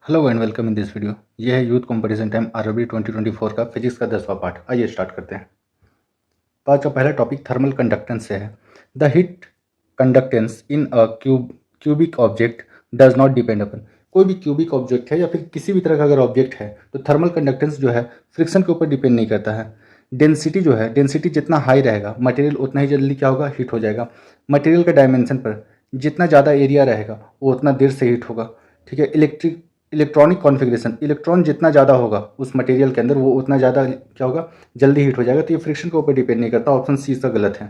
Hello and welcome in this video. ये है youth competition time RRB 2024 का physics का 10वां पार्ट। आइए स्टार्ट करते हैं। पार्ट का पहला टॉपिक थर्मल कंडक्टेंस से है। The heat conductance in a cubic object does not depend upon. कोई भी क्यूबिक ऑब्जेक्ट है या फिर किसी भी तरह का अगर ऑब्जेक्ट है तो थर्मल कंडक्टेंस जो है फ्रिक्शन के ऊपर डिपेंड नहीं करता है। डेंसिटी जो है, डेंसिटी जितना हाई रहेगा मटेरियल उतना ही जल्दी क्या होगा, हीट हो जाएगा। मटेरियल के डायमेंशन पर जितना ज़्यादा एरिया रहेगा वो उतना देर से हीट होगा। ठीक है। इलेक्ट्रॉनिक कॉन्फ़िगरेशन, इलेक्ट्रॉन जितना ज़्यादा होगा उस मटेरियल के अंदर वो उतना ज़्यादा क्या होगा, जल्दी हीट हो जाएगा। तो ये फ्रिक्शन के ऊपर डिपेंड नहीं करता। ऑप्शन सी इसका गलत है।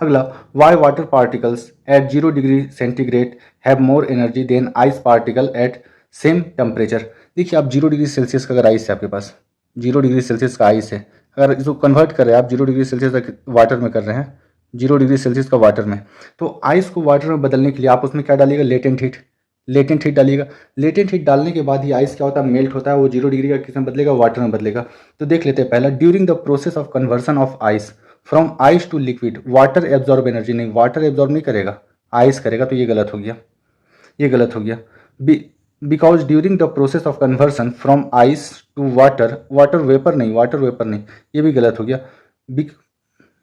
अगला, why water particles at 0 degree centigrade have more energy than ice particle at same temperature. देखिए, आप 0 डिग्री सेल्सियस का अगर आइस है आपके पास, 0 डिग्री सेल्सियस का आइस है, अगर इसको कन्वर्ट कर रहे हैं आप 0 डिग्री सेल्सियस तक वाटर में कर रहे हैं, 0 डिग्री सेल्सियस का वाटर में, तो आइस को वाटर में बदलने के लिए आप उसमें क्या डालिएगा, लेटेंट हीट। लेटेंट हीट डालिएगा। लेटेंट हीट डालने के बाद ही आइस क्या होता है, मेल्ट होता है। वो 0 डिग्री का किस में बदलेगा, वाटर में बदलेगा। तो देख लेते हैं पहला, during the process of conversion of ice from ice to liquid water absorb energy. नहीं, वाटर एब्जॉर्ब नहीं करेगा, आइस करेगा। तो ये गलत हो गया, ये गलत हो गया। Because during the process of conversion from ice to water, water vapour नहीं, वाटर वेपर नहीं, ये भी गलत हो गया।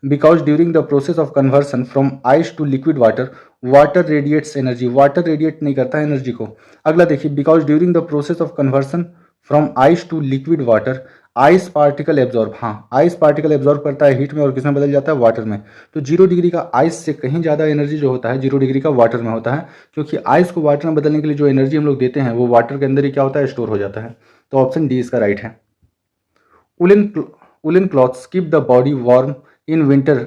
Because during the process of conversion from ice to liquid water, water radiates energy. Water radiate नहीं करता है एनर्जी को। अगला देखिए, because during the process of conversion from ice to liquid water, ice particle absorb. हाँ, ice particle absorb करता है heat में और किसमें बदल जाता है, वाटर में। तो 0 डिग्री का आइस से कहीं ज़्यादा एनर्जी जो होता है 0 डिग्री का वाटर में होता है, क्योंकि आइस को वाटर में बदलने के लिए जो एनर्जी हम लोग देते हैं वो वाटर के अंदर ही क्या होता है, स्टोर हो जाता है। तो ऑप्शन डी इसका राइट है। Woollen woollen clothes keep the body warm in winter.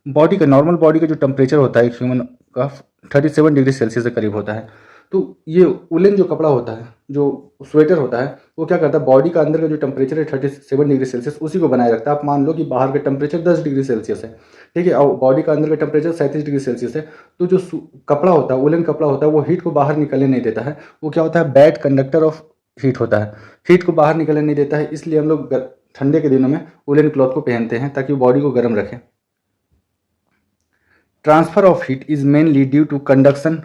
Body का, नॉर्मल बॉडी का जो टेम्परेचर होता है ह्यूमन का 37 डिग्री सेल्सियस के करीब होता है। तो ये उलन जो कपड़ा होता है, जो स्वेटर होता है, वो क्या करता है, बॉडी का अंदर का जो टेम्परेचर है 37 डिग्री सेल्सियस उसी को बनाए रखता है। आप मान लो कि बाहर का टेम्परेचर 10 डिग्री सेल्सियस है, ठीक है, और बॉडी का अंदर का टेम्परेचर 37 डिग्री सेल्सियस है। तो जो कपड़ा होता है, उलन कपड़ा होता है, वो हीट को बाहर निकलने नहीं देता है। वो क्या होता है, बैड कंडक्टर ऑफ हीट होता है, हीट को बाहर निकलने नहीं देता है। इसलिए हम लोग ठंडे के दिनों में उलन क्लॉथ को पहनते हैं ताकि बॉडी को गर्म रखें। Transfer of heat is mainly due to conduction,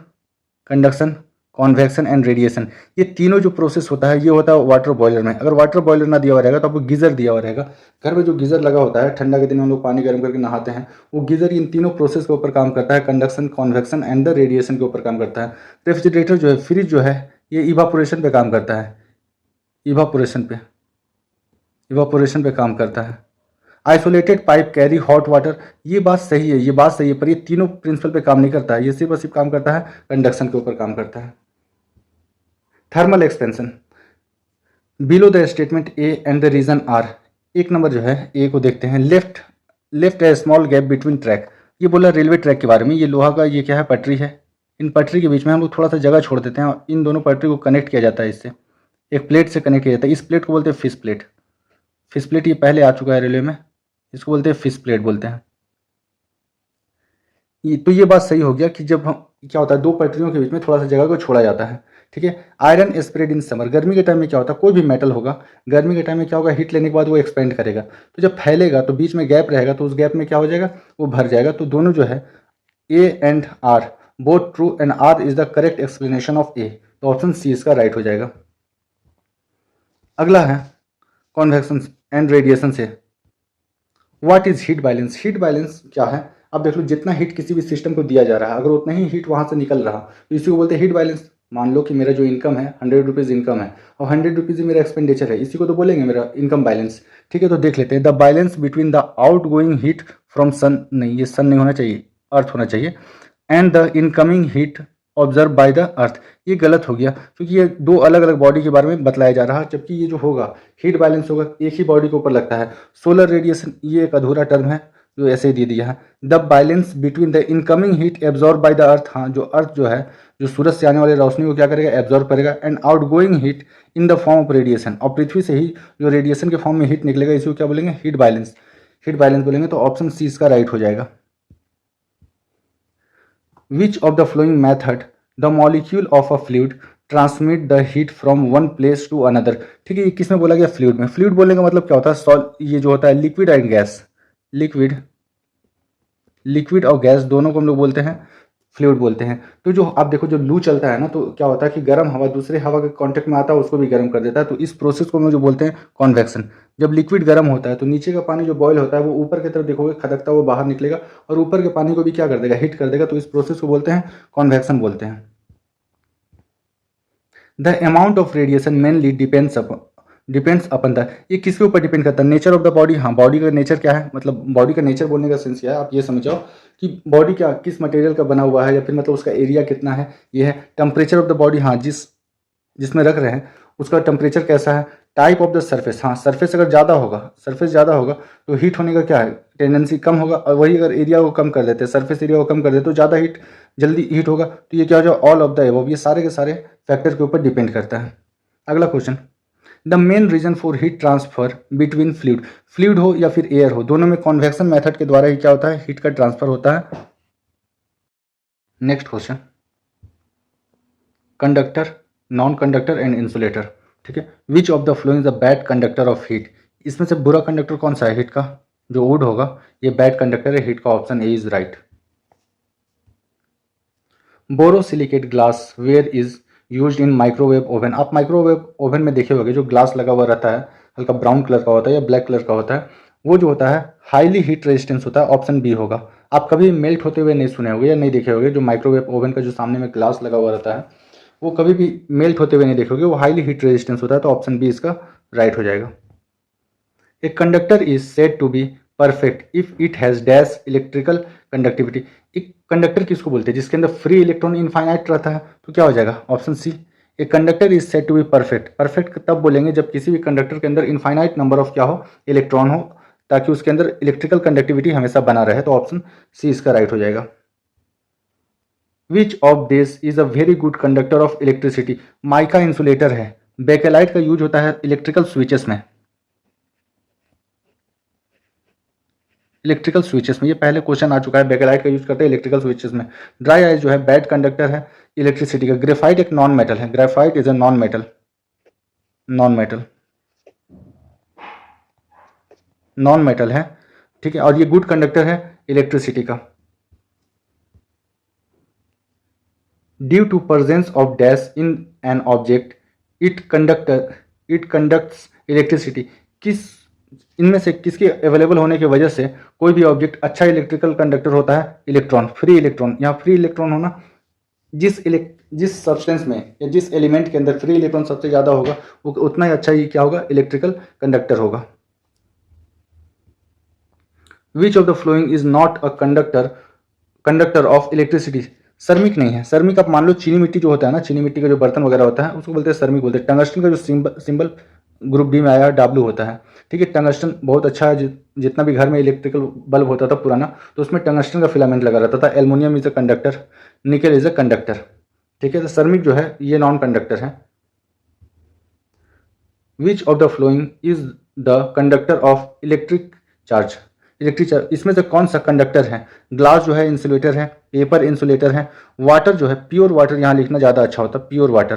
convection and radiation. ये तीनों जो प्रोसेस होता है ये होता है वाटर बॉयलर में। अगर वाटर बॉयलर ना दिया हुआ रहेगा तो आपको गीजर दिया हुआ रहेगा। घर में जो गीजर लगा होता है, ठंडा के दिन हम लोग पानी गर्म करके नहाते हैं, वो गीजर इन तीनों प्रोसेस के ऊपर काम करता है, conduction, convection and the radiation के ऊपर काम करता है। रेफ्रिजरेटर जो है, फ्रिज जो है, ये इवापोरेशन पे काम करता है, इवापोरेशन पे काम करता है। Isolated pipe carry hot water, ये बात सही है, ये बात सही है, पर ये तीनों प्रिंसिपल पे काम नहीं करता है। ये सिर्फ और सिर्फ काम करता है कंडक्शन के ऊपर काम करता है। Thermal expansion, below the statement A and the reason R. एक नंबर जो है ए को देखते हैं। Left a small gap between track. ये बोला रेलवे ट्रैक के बारे में। ये लोहा का, ये क्या है, पटरी है। इन पटरी के बीच में हम लोग थोड़ा सा जगह छोड़ देते हैं और इन दोनों पटरी को कनेक्ट किया जाता है। इससे एक प्लेट से कनेक्ट किया जाता है। इस प्लेट को बोलते हैं फिश प्लेट। फिश प्लेट ये पहले आ चुका है रेलवे में, इसको बोलते हैं फिश प्लेट बोलते हैं। तो ये बात सही हो गया कि जब हम, क्या होता है, दो पटरियों के बीच में थोड़ा सा जगह को छोड़ा जाता है। ठीक है। आयरन स्प्रेड इन समर, गर्मी के टाइम में क्या होता है, कोई भी मेटल होगा गर्मी के टाइम में क्या होगा, हीट लेने के बाद वो एक्सपेंड करेगा। तो जब फैलेगा तो बीच में गैप रहेगा, तो उस गैप में क्या हो जाएगा, वो भर जाएगा। तो दोनों जो है A and R both true and R is the correct explanation of A. तो ऑप्शन सी इसका राइट हो जाएगा। अगला है कॉन्वेक्शन एंड रेडिएशन से। What is heat balance. Heat balance क्या है, अब देख लो, जितना हीट किसी भी सिस्टम को दिया जा रहा है अगर उतना ही हीट वहां से निकल रहा तो इसी को बोलते हैं हीट बैलेंस। मान लो कि मेरा जो इनकम है 100 रुपीज़ इनकम है और 100 रुपीज़ ही मेरा एक्सपेंडिचर है, इसी को तो बोलेंगे मेरा इनकम बैलेंस। ठीक है। तो देख लेते हैं, the balance between the outgoing heat from sun, नहीं ये सन नहीं होना चाहिए, अर्थ होना चाहिए, and the incoming heat observe by the earth. ये गलत हो गया क्योंकि ये दो अलग अलग बॉडी के बारे में बतलाया जा रहा है, जबकि ये जो होगा हीट बैलेंस होगा एक ही बॉडी के ऊपर लगता है। सोलर रेडिएशन ये एक अधूरा टर्म है जो ऐसे ही दे दिया है। The balance between the incoming heat absorb by the अर्थ, हाँ जो अर्थ जो है, जो सूरज से आने वाली रोशनी को क्या करेगा, एब्जॉर्ब करेगा, and out going heat in the form of radiation, और पृथ्वी से ही जो रेडिएशन के फॉर्म में हीट निकलेगा इसी को क्या बोलेंगे, हीट बैलेंस। हीट बैलेंस बोलेंगे। तो ऑप्शन सी इसका राइट हो जाएगा। Which of the following method the molecule of a fluid transmit the heat from one place to another. ठीक है। ये किस में बोला गया, फ्लूइड में। फ्लूइड बोलने का मतलब क्या होता है, ये जो होता है लिक्विड एंड गैस, लिक्विड और गैस दोनों को हम लोग बोलते हैं फ्लूइड बोलते हैं। तो जो आप देखो जो लू चलता है ना, तो क्या होता है कि गर्म हवा दूसरे हवा के कांटेक्ट में आता है, उसको भी गर्म कर देता है। तो इस प्रोसेस को हम जो बोलते हैं कॉन्वेक्शन। जब लिक्विड गर्म होता है तो नीचे का पानी जो बॉयल होता है वो ऊपर की तरफ देखोगे खदकता वो बाहर निकलेगा, और ऊपर के पानी को भी क्या कर देगा, हीट कर देगा। तो इस प्रोसेस को बोलते हैं कॉन्वेक्शन बोलते हैं। The amount of radiation mainly depends upon the, ये किसके ऊपर डिपेंड करता है, नेचर ऑफ द बॉडी। हाँ, बॉडी का नेचर क्या है, मतलब बॉडी का नेचर बोलने का सेंस क्या है, आप ये समझ जाओ कि बॉडी क्या किस मटेरियल का बना हुआ है, या फिर मतलब उसका एरिया कितना है, ये है। टेम्परेचर ऑफ द बॉडी, हाँ जिसमें रख रहे हैं उसका टेम्परेचर कैसा है। टाइप ऑफ द सरफेस, हाँ सरफेस अगर ज़्यादा होगा, सरफेस ज़्यादा होगा तो हीट होने का क्या है, टेंडेंसी कम होगा। और वही अगर एरिया को कम कर देते हैं, सरफेस एरिया को कम कर देते तो ज़्यादा जल्दी हीट होगा। तो ये क्या हो जाए, ऑल ऑफ द एबव, ये सारे के सारे फैक्टर के ऊपर डिपेंड करता है। अगला question, the main reason for heat transfer between fluid हो या फिर एयर हो, दोनों में कॉन्वेक्शन मेथड के द्वारा ही क्या होता है, हीट का ट्रांसफर होता है। Next question, conductor, non conductor and insulator. ठीक है, विच of the flowing the bad conductor of heat, इसमें से बुरा कंडक्टर कौन सा है हीट का, जो वुड होगा ये बैड कंडक्टर है हीट का, option A is right. Borosilicate glass ware is used in microwave oven, आप माइक्रोवेव ओवन में देखे होंगे जो ग्लास लगा हुआ रहता है, हल्का ब्राउन कलर का होता है या ब्लैक कलर का होता है, वो जो होता है हाईली हीट रेजिस्टेंस होता है, ऑप्शन बी होगा। आप कभी मेल्ट होते हुए नहीं सुने होंगे या नहीं देखे होंगे, जो माइक्रोवेव ओवन का जो सामने में ग्लास लगा हुआ रहता है वो कभी भी मेल्ट होते हुए नहीं देखोगे, वो हाईली हीट रेजिस्टेंस होता है। तो ऑप्शन बी इसका राइट हो जाएगा। A conductor is said to be perfect if it has dash electrical conductivity, एक कंडक्टर किसको बोलते हैं जिसके अंदर फ्री इलेक्ट्रॉन इनफाइनाइट रहता है, तो क्या हो जाएगा, option C. A conductor is said to be perfect, perfect तब बोलेंगे जब किसी भी कंडक्टर के अंदर इनफाइनाइट नंबर ऑफ क्या हो, इलेक्ट्रॉन हो, ताकि उसके अंदर इलेक्ट्रिकल कंडक्टिविटी हमेशा बना रहे। तो ऑप्शन सी इसका राइट हो जाएगा। Which of this is a very good conductor of electricity, mica insulator है, बेकेलाइट का यूज होता है इलेक्ट्रिकल स्विचेस में, इलेक्ट्रिकल स्विचेस में, ये पहले क्वेश्चन आ चुका है, बेकेलाइट का यूज करते हैं इलेक्ट्रिकल स्विचेस में। ड्राई आइस जो है बैड कंडक्टर है इलेक्ट्रिसिटी का। ग्रेफाइट एक नॉन मेटल है, graphite is a non metal, non metal, non metal है। ठीक है, और ये गुड कंडक्टर है इलेक्ट्रिसिटी का। Due to presence of dash in an object it conducts electricity, किस इनमें से किसके अवेलेबल होने की वजह से कोई भी ऑब्जेक्ट अच्छा इलेक्ट्रिकल कंडक्टर होता है, इलेक्ट्रॉन, फ्री इलेक्ट्रॉन। यहाँ फ्री इलेक्ट्रॉन होना, जिस सब्सटेंस में या जिस एलिमेंट के अंदर फ्री इलेक्ट्रॉन सबसे ज़्यादा होगा वो उतना ही अच्छा ही क्या होगा, इलेक्ट्रिकल कंडक्टर होगा। Which of the flowing is not a conductor of electricity, सर्मिक नहीं है। सर्मिक आप मान लो चीनी मिट्टी जो होता है ना, चीनी मिट्टी का जो बर्तन वगैरह होता है उसको बोलते हैं सर्मिक बोलते हैं। टंगस्टन का जो सिंबल ग्रुप डी में आया W होता है। ठीक है, टंगस्टन बहुत अच्छा है, जितना भी घर में इलेक्ट्रिकल बल्ब होता था पुराना तो उसमें टंगस्टन का फिलामेंट लगा रहता था। एल्युमिनियम इज अ कंडक्टर, निकल इज अ कंडक्टर। ठीक है, तो सर्मिक जो है ये नॉन कंडक्टर है। विच of the following is the conductor of electric charge, इसमें से कौन सा कंडक्टर है। ग्लास जो है इंसुलेटर है, पेपर इंसुलेटर है, वाटर जो है प्योर वाटर, यहाँ लिखना ज़्यादा अच्छा होता है, pure water,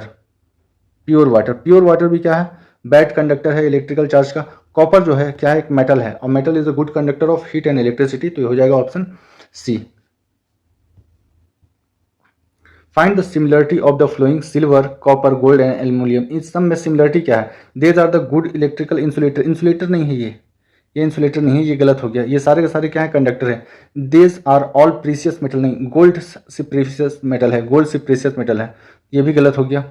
pure water, pure water भी क्या है, बैड कंडक्टर है इलेक्ट्रिकल चार्ज का। कॉपर जो है क्या है, एक मेटल है, और metal is a good conductor of heat and electricity, तो ये हो जाएगा option C. Find the similarity of the following silver, copper, gold and aluminium, इस सब में सिमिलरिटी क्या है। These are the good electrical insulator, insulator नहीं है ये इंसुलेटर नहीं है, ये गलत हो गया। ये सारे के सारे क्या है, कंडक्टर है। These are all precious metal, नहीं, गोल्ड से प्रीसियस मेटल है, गोल्ड से प्रीसियस मेटल है, ये भी गलत हो गया।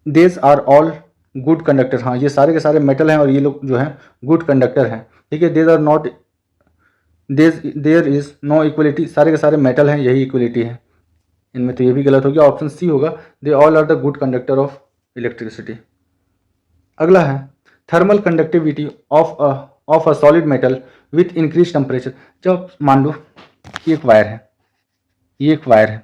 देज आर ऑल गुड कंडक्टर, हाँ ये सारे के सारे मेटल हैं और ये लोग जो हैं गुड कंडक्टर हैं। ठीक है, these are not, there is no equality, सारे के सारे मेटल हैं, यही इक्वलिटी है इनमें, तो ये भी गलत हो गया, ऑप्शन सी होगा। They all are the good conductor of electricity. अगला है thermal conductivity of a solid metal with increase temperature. जब मान लो ये एक वायर है, ये एक वायर है,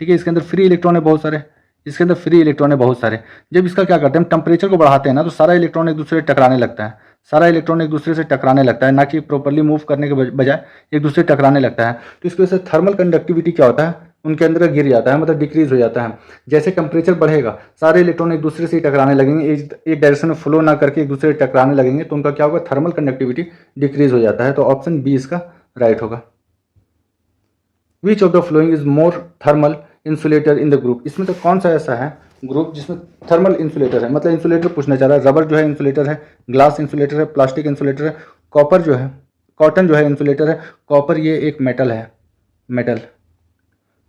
ठीक है, इसके अंदर फ्री इलेक्ट्रॉन है बहुत सारे, इसके अंदर फ्री इलेक्ट्रॉन है बहुत सारे। जब इसका क्या करते हैं, टेम्परेचर को बढ़ाते हैं ना, तो सारा इलेक्ट्रॉन एक दूसरे से टकराने लगता है, सारा इलेक्ट्रॉन एक दूसरे से टकराने लगता है, ना कि प्रॉपर्ली मूव करने के बजाय एक दूसरे से टकराने लगता है। तो इसकी वजह से थर्मल कंडक्टिविटी क्या होता है, उनके अंदर गिर जाता है, मतलब डिक्रीज हो जाता है। जैसे टेम्परेचर बढ़ेगा सारे इलेक्ट्रॉन एक दूसरे से ही टकराने लगेंगे, एक डायरेक्शन में फ्लो ना करके एक दूसरे से टकराने लगेंगे, तो उनका क्या होगा, थर्मल कंडक्टिविटी डिक्रीज हो जाता है। तो ऑप्शन बी इसका राइट होगा। Which of the following is more thermal insulator in the group, इसमें तो कौन सा ऐसा है ग्रुप जिसमें थर्मल इंसुलेटर है, मतलब इंसुलेटर पूछना चाह रहा है। रबर जो है इंसुलेटर है, ग्लास इंसुलेटर है, प्लास्टिक इंसुलेटर है, कॉपर जो है, कॉटन जो है इंसुलेटर है, कॉपर ये एक मेटल है, मेटल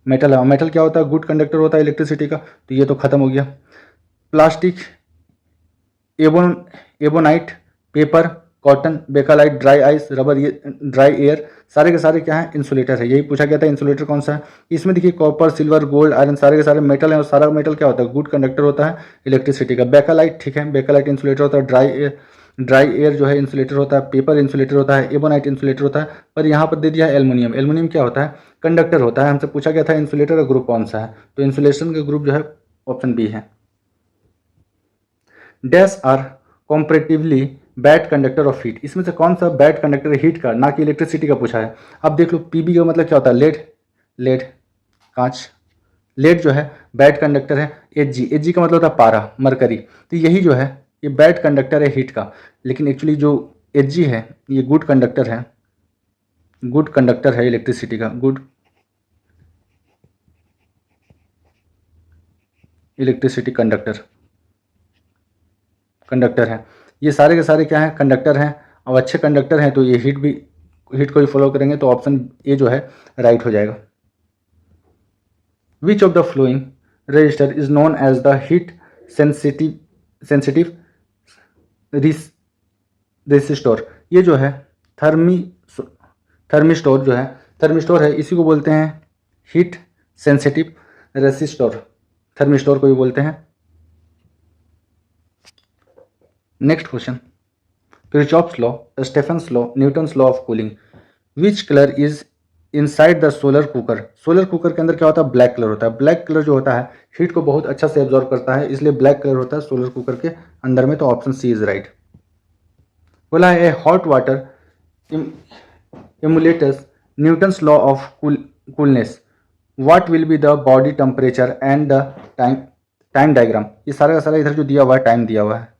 मेटल है। मेटल क्या होता है, गुड कंडक्टर होता है इलेक्ट्रिसिटी का, तो ये तो खत्म हो गया। Plastic, ebonite, paper, cotton, bakelite, dry ice, rubber, ये ड्राई एयर, सारे के सारे क्या है इंसुलेटर है। यही पूछा गया था इंसुलेटर कौन सा है। इसमें देखिए कॉपर, सिल्वर, गोल्ड, आयरन सारे के सारे मेटल हैं और सारा मेटल क्या होता है, गुड कंडक्टर होता है इलेक्ट्रिसिटी का। बेकालाइट ठीक है, बेकालाइट इंसुलेटर होता है। ड्राई एयर जो है इंसुलेटर होता है। पेपर इंसुलेटर होता है। एबोनाइट इंसुलेटर होता है। पर यहाँ पर दे दिया है एल्युमिनियम। एल्युमिनियम क्या होता है, कंडक्टर होता है। हमसे पूछा गया था इंसुलेटर का ग्रुप कौन सा है, तो इंसुलेशन का ग्रुप जो है ऑप्शन बी है। Dash are comparatively bad conductor of heat, इसमें से कौन सा बैड कंडक्टर है हीट का, ना कि इलेक्ट्रिसिटी का पूछा है। अब देख लो पीबी का मतलब क्या होता है, लेड, लेड कांच, लेड जो है बैड कंडक्टर है। एच जी का मतलब होता है पारा, मरकरी। तो यही जो है ये बैड कंडक्टर है हीट का, लेकिन एक्चुअली जो एच जी है ये गुड कंडक्टर है, गुड कंडक्टर है इलेक्ट्रिसिटी का, गुड इलेक्ट्रिसिटी कंडक्टर, कंडक्टर है। ये सारे के सारे क्या हैं, कंडक्टर हैं। अब अच्छे कंडक्टर हैं तो ये हीट को ही फॉलो करेंगे, तो ऑप्शन ए जो है राइट हो जाएगा। Which of the following resistor is known as the heat sensitive resistor, ये जो है थर्मिस्टोर जो है, थर्मिस्टोर है, इसी को बोलते हैं हीट सेंसिटिव रेसिस्टोर, थर्मिस्टोर को भी बोलते हैं। Next question, Kirchhoff's law, Stephens law, Newton's law of cooling. Which colour is inside the solar cooker, solar cooker के अंदर क्या होता है, ब्लैक कलर होता है। ब्लैक कलर जो होता है हीट को बहुत अच्छा से एब्जॉर्ब करता है, इसलिए ब्लैक कलर होता है सोलर कुकर के अंदर में, तो ऑप्शन सी इज राइट। बोला है hot water emulates Newton's law of coolness, what will be the body temperature and the time diagram. ये सारा का सारा इधर जो दिया हुआ है टाइम दिया हुआ है,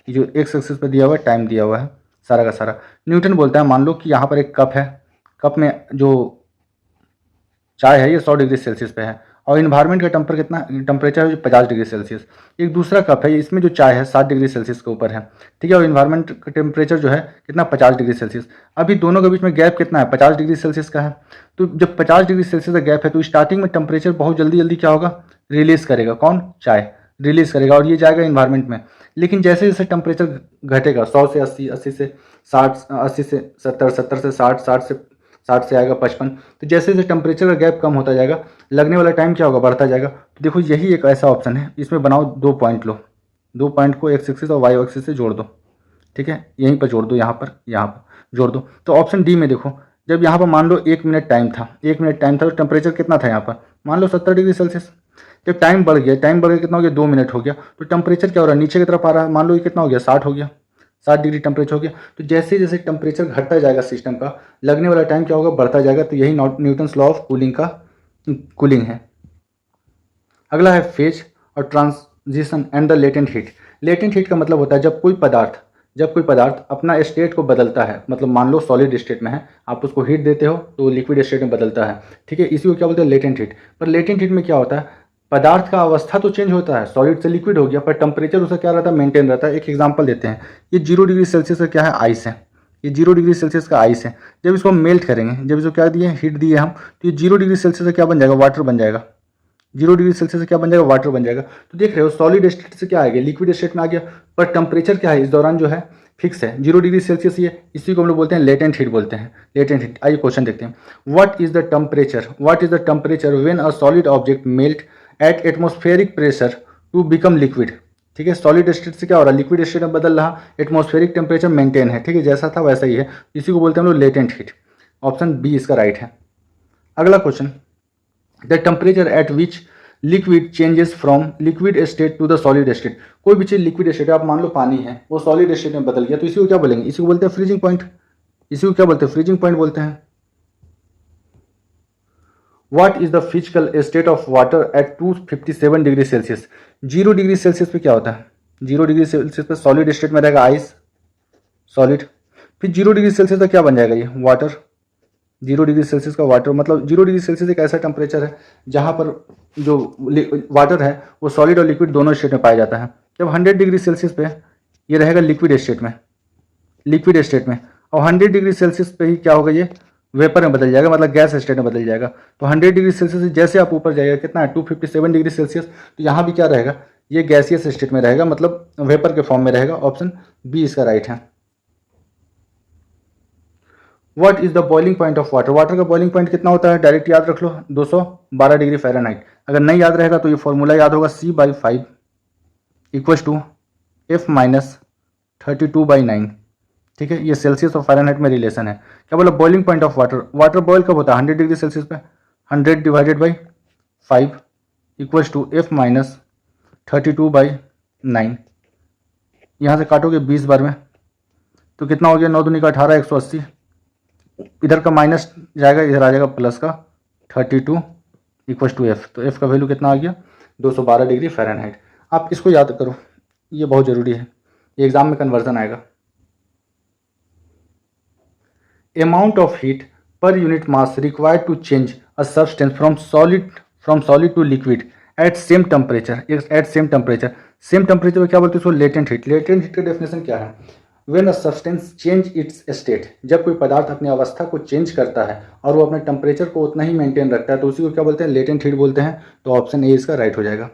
जो एक्स एक्सिस पे दिया हुआ है टाइम दिया हुआ है सारा का सारा। न्यूटन बोलता है, मान लो कि यहाँ पर एक कप है, कप में जो चाय है ये 100 डिग्री सेल्सियस पे है और इन्वायरमेंट का टेम्परेचर है जो 50 डिग्री सेल्सियस। एक दूसरा कप है, इसमें जो चाय है 60 डिग्री सेल्सियस के ऊपर है, ठीक है, और इन्वायरमेंट का टेम्परेचर जो है कितना, 50 डिग्री सेल्सियस। अभी दोनों के बीच में गैप कितना है, 50 डिग्री सेल्सियस का है। तो जब 50 डिग्री सेल्सियस का गैप है तो स्टार्टिंग में टेम्परेचर बहुत जल्दी जल्दी क्या होगा, रिलीज करेगा, कौन, चाय रिलीज करेगा और ये जाएगा इन्वायरमेंट में। लेकिन जैसे जैसे टेम्परेचर घटेगा 100 से 80, 80 से 60, 80 से 70, 70 से 60, 60 से आएगा 55, तो जैसे जैसे टेम्परेचर का गैप कम होता जाएगा लगने वाला टाइम क्या होगा, बढ़ता जाएगा। तो देखो यही एक ऐसा ऑप्शन है, इसमें बनाओ 2 पॉइंट लो, 2 पॉइंट को एक्स एक्सिस और वाई एक्सिस से जोड़ दो, ठीक है, यहीं पर जोड़ दो, यहाँ पर जोड़ दो। तो ऑप्शन डी में देखो, जब यहाँ पर मान लो 1 मिनट टाइम था, 1 मिनट टाइम था तो टेम्परेचर कितना था यहाँ पर, मान लो 70 डिग्री सेल्सियस। जब टाइम बढ़ गया, टाइम बढ़ गया कितना हो गया, 2 मिनट हो गया, तो टेम्परेचर क्या हो रहा है, नीचे की तरफ आ रहा है, मान लो ये कितना हो गया, 60 हो गया, 60 डिग्री टेम्परेचर हो गया। तो जैसे जैसे टेम्परेचर घटता जाएगा सिस्टम का, लगने वाला टाइम क्या होगा, बढ़ता जाएगा। तो यही न्यूटन्स लॉ ऑफ कूलिंग है। अगला है फेज और transition and the latent heat. Latent heat का मतलब होता है जब कोई पदार्थ अपना स्टेट को बदलता है, मतलब मान लो सॉलिड स्टेट में है, आप उसको हीट देते हो तो लिक्विड स्टेट में बदलता है, ठीक है, इसी को क्या बोलते हैं, लेटेंट हीट। पर लेटेंट हीट में क्या होता है, पदार्थ का अवस्था तो चेंज होता है, सॉलिड से लिक्विड हो गया, पर टेम्परेचर उसका क्या रहता है, मेंटेन रहता है। एक एग्जांपल देते हैं, ये 0 डिग्री सेल्सियस का क्या है, आइस है, ये 0 डिग्री सेल्सियस का आइस है। जब इसको मेल्ट करेंगे, जब इसको क्या दिए, हीट दिए हम, तो ये 0 डिग्री सेल्सियस से क्या बन जाएगा, वाटर बन जाएगा। 0 डिग्री सेल्सियस से क्या बन जाएगा, वाटर बन जाएगा। तो देख रहे हो सॉलिड स्टेट से क्या आ गया, लिक्विड स्टेट में आ गया, पर टेम्परेचर क्या है इस दौरान जो है फिक्स है, 0 डिग्री सेल्सियस। ये इसी को हम लोग बोलते हैं लेटेंट हीट बोलते हैं, लेटेंट हीट। आइए क्वेश्चन देखते हैं, what is the temperature when a solid object melt at atmospheric pressure to become liquid. ठीक है, सॉलिड स्टेट से क्या हो रहा है, लिक्विड स्टेट में बदल रहा, एटमॉस्फेरिक टेम्परेचर मेंटेन है, ठीक है, जैसा था वैसा ही है, इसी को बोलते हैं हम लोग लेटेंट हीट। ऑप्शन बी इसका राइट है। अगला question, the temperature at which liquid changes from liquid state to the solid state. कोई भी चीज लिक्विड स्टेट है, आप मान लो पानी है, वो सॉलिड स्टेट में बदल गया, तो इसी को क्या बोलेंगे, इसी को बोलते हैं फ्रीजिंग पॉइंट। इसी को क्या बोलते हैं, फ्रीजिंग पॉइंट बोलते हैं। What is the physical state of water at 257 degree Celsius. 0 degree Celsius पे क्या होता है, 0 डिग्री सेल्सियस पे सॉलिड स्टेट में रहेगा आइस, सॉलिड। फिर 0 डिग्री सेल्सियस पे क्या बन जाएगा, ये वाटर। 0 डिग्री सेल्सियस का वाटर, मतलब 0 डिग्री सेल्सियस एक ऐसा टेम्परेचर है जहाँ पर जो वाटर है वो सॉलिड और लिक्विड दोनों स्टेट में पाया जाता है। जब 100 डिग्री सेल्सियस पे ये रहेगा लिक्विड स्टेट में, और 100 डिग्री सेल्सियस पे ही क्या होगा, ये वेपर में बदल जाएगा, मतलब गैस स्टेट में बदल जाएगा। तो 100 डिग्री सेल्सियस से जैसे आप ऊपर जाएगा, कितना है 257 डिग्री सेल्सियस, तो यहाँ भी क्या रहेगा, ये गैसियस स्टेट में रहेगा, मतलब वेपर के फॉर्म में रहेगा। ऑप्शन बी इसका राइट है। What is the boiling point of water, water का बॉइलिंग पॉइंट कितना होता है, डायरेक्ट याद रख लो 212 डिग्री फ़ारेनहाइट। अगर नहीं याद रहेगा तो ये फॉर्मूला याद होगा, C/5 इक्वल्स टू F-32/9। ठीक है, ये सेल्सियस और फ़ारेनहाइट में रिलेशन है। क्या बोला, boiling point of water, water boil कब होता है 100 डिग्री सेल्सियस पे, 100/5 इक्वल्स टू F-32/9। यहाँ से काटोगे 20 बार में तो कितना हो गया, 9 दूनी का 18, 180, इधर का माइनस जाएगा, इधर आ जाएगा प्लस का 32 इक्वल्स टू एफ। तो एफ का वैल्यू कितना आ गया, 212 डिग्री फ़ारेनहाइट। आप इसको याद करो, ये बहुत ज़रूरी है, ये एग्जाम में कन्वर्जन आएगा। अमाउंट ऑफ हीट पर unit mass required to change a substance from solid to liquid at same temperature, same temperature में क्या बोलते हैं उसको, लेटेंट हीट। लेटेंट हीट का डेफिनेशन क्या है, when a substance change its state, जब कोई पदार्थ अपनी अवस्था को चेंज करता है और वो अपने टेम्परेचर को उतना ही मेंटेन रखता है, तो उसी को क्या बोलते हैं, लेटेंट हीट बोलते हैं। तो ऑप्शन ए इसका राइट हो जाएगा।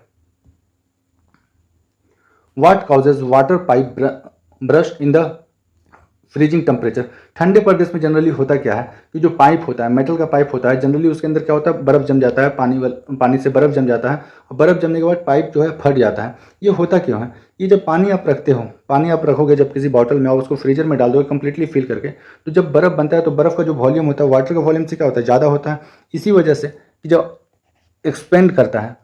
What causes water pipe burst in the freezing temperature, ठंडे प्रदेश में जनरली होता क्या है कि जो पाइप होता है, मेटल का पाइप होता है, जनरली उसके अंदर क्या होता है, बर्फ़ जम जाता है, पानी से बर्फ़ जम जाता है, और बर्फ़ जमने के बाद पाइप जो है फट जाता है। ये होता क्यों है, ये जब पानी आप रखते हो, पानी आप रखोगे जब किसी बॉटल में और उसको फ्रीजर में डाल दोगे कंप्लीटली फिल करके, तो जब बर्फ़ बनता है तो बर्फ़ का जो वॉल्यूम होता है वाटर का वॉल्यूम से क्या होता है, ज़्यादा होता है। इसी वजह से कि जब एक्सपेंड करता है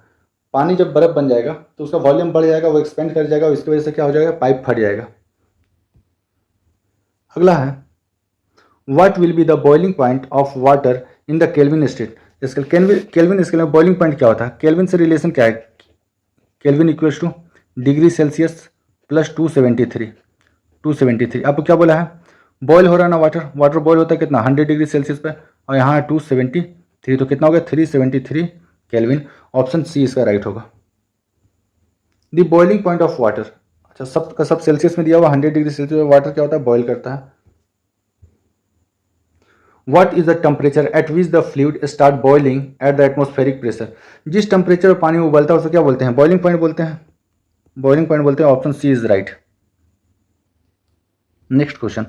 पानी, जब बर्फ़ बन जाएगा तो उसका वॉल्यूम बढ़ जाएगा, वो एक्सपेंड कर जाएगा, और इसकी वजह से क्या हो जाएगा, पाइप फट जाएगा। अगला है, what will be the boiling point of water in the kelvin state scale. Kelvin scale में बॉइलिंग पॉइंट क्या होता है, केल्विन से रिलेशन क्या है, kelvin equals two degree Celsius plus 273। आपको क्या बोला है, बॉयल हो रहा है ना वाटर, वाटर बॉयल होता है कितना 100 डिग्री सेल्सियस पे, और यहाँ है 273, तो कितना हो गया 373 केल्विन। ऑप्शन सी इसका राइट होगा। The boiling point of water, अच्छा सब का सब सेल्सियस में दिया हुआ, 100 डिग्री सेल्सियस वाटर क्या होता है, बॉयल करता है। What is the temperature at which the fluid start boiling at the atmospheric pressure? जिस टेम्परेचर पर पानी उबलता है उसे क्या बोलते हैं, बॉइलिंग पॉइंट बोलते हैं। बॉइलिंग पॉइंट बोलते हैं, option C is right. Next question,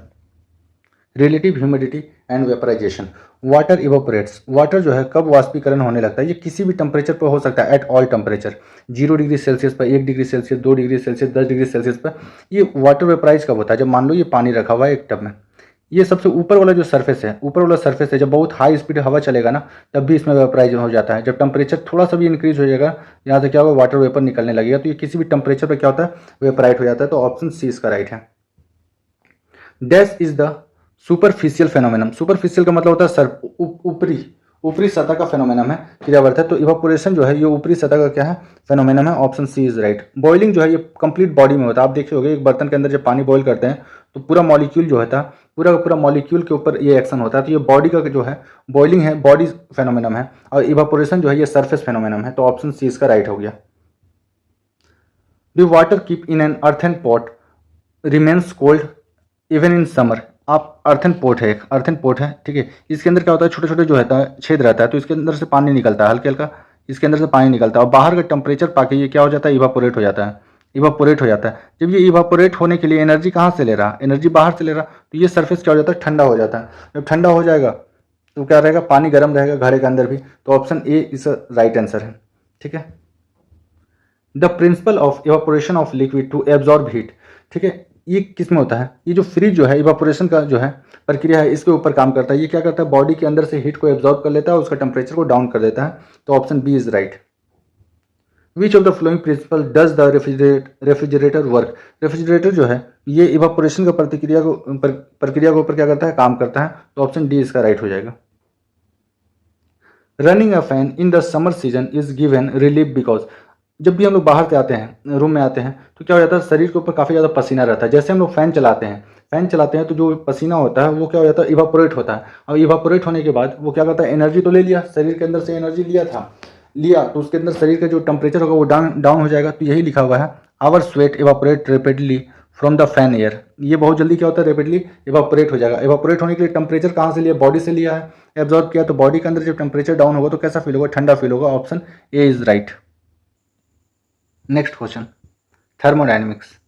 relative humidity and vaporisation. Water evaporates, water जो है कब वाष्पीकरण होने लगता है, ये किसी भी टेम्परेचर पर हो सकता है, at all temperature, 0 degree Celsius पर, 1 degree Celsius, 2 degree Celsius, 10 degree Celsius पर। ये वाटर वेपराइज कब होता है, जब मान लो ये पानी रखा हुआ है एक टब में, ये सबसे ऊपर वाला जो सरफेस है, जब बहुत हाई स्पीड हवा चलेगा ना, तब भी इसमें वेपराइज हो जाता है। जब टेम्परेचर थोड़ा सा भी इंक्रीज हो जाएगा, यहाँ से क्या होगा, वाटर वेपर निकलने लगेगा, तो ये किसी भी टेम्परेचर पर क्या होता है, वेपराइट हो जाता है। तो ऑप्शन सी इसका राइट है। Dash is the superficial phenomenon, superficial का मतलब होता है सर, ऊपरी सतह का फेनोमेनम है, क्रियावर्त है। तो इवापोरेशन जो है ये ऊपरी सतह का क्या है, फेनोमेनम है। Option C is right. Boiling जो है ये कंप्लीट बॉडी में होता है। आप देखे होंगे एक बर्तन के अंदर जब पानी बॉईल करते हैं तो पूरा मॉलिक्यूल जो होता है, पूरा का पूरा मॉलिक्यूल के ऊपर ये एक्शन होता है। तो ये बॉडी का जो है बॉइलिंग है, बॉडी फेनोमेनम है, और इवापोरेशन जो है ये सरफेस फेनोमेनम है। तो ऑप्शन सी इसका राइट हो गया। The water keep in an earthen pot remains cold even in summer. आप अर्थन पोट है, ठीक है, इसके अंदर क्या होता है, छोटे छोटे जो होता है छेद रहता है, तो इसके अंदर से पानी निकलता है, हल्का हल्का इसके अंदर से पानी निकलता है, और बाहर का टेम्परेचर पाके ये क्या हो जाता है, इवापोरेट हो जाता है। जब ये इवापोरेट होने के लिए एनर्जी कहाँ से ले रहा, एनर्जी बाहर से ले रहा, तो ये सरफेस क्या हो जाता है, ठंडा हो जाता है। जब ठंडा हो जाएगा तो क्या रहेगा, पानी गर्म रहेगा घड़े के अंदर भी। तो ऑप्शन ए इस राइट आंसर है। ठीक है, the principle of evaporation of liquid to absorb heat. ठीक है, ये किस में होता है, ये जो फ्रीज जो है, इवापोरेशन का जो है प्रक्रिया है, इसके ऊपर काम करता है। ये क्या करता है, बॉडी के अंदर से हीट को एब्जॉर्ब कर लेता है, उसका टेम्परेचर को डाउन कर देता है। तो option B is right. Which of the following principle does the refrigerator work. Refrigerator जो है ये इवापोरेशन का प्रक्रिया के ऊपर क्या करता है, काम करता है। तो ऑप्शन डी इसका राइट हो जाएगा। Running a fan in the summer season is given relief because. जब भी हम लोग बाहर से आते हैं, रूम में आते हैं, तो क्या हो जाता है, शरीर के ऊपर काफ़ी ज़्यादा पसीना रहता है। जैसे हम लोग फैन चलाते हैं तो जो पसीना होता है वो क्या हो जाता है, इवापोरेट होता है। और इवापोरेट होने के बाद वो क्या करता है, एनर्जी तो ले लिया, शरीर के अंदर से एनर्जी लिया तो उसके अंदर शरीर का जो टेम्परेचर होगा वो डाउन डाउन हो जाएगा। तो यही लिखा हुआ है, our sweat evaporate rapidly from the fan air. ये बहुत जल्दी क्या होता है, रेपिडली इवापोरेट हो जाएगा। इवापोरेट होने के लिए टेम्परेचर कहाँ से लिया, बॉडी से लिया है, एब्जॉर्ब किया। तो बॉडी के अंदर जब टेम्परेचर डाउन होगा तो कैसा फील होगा, ठंडा फील होगा। Option A is right. Next question, thermodynamics.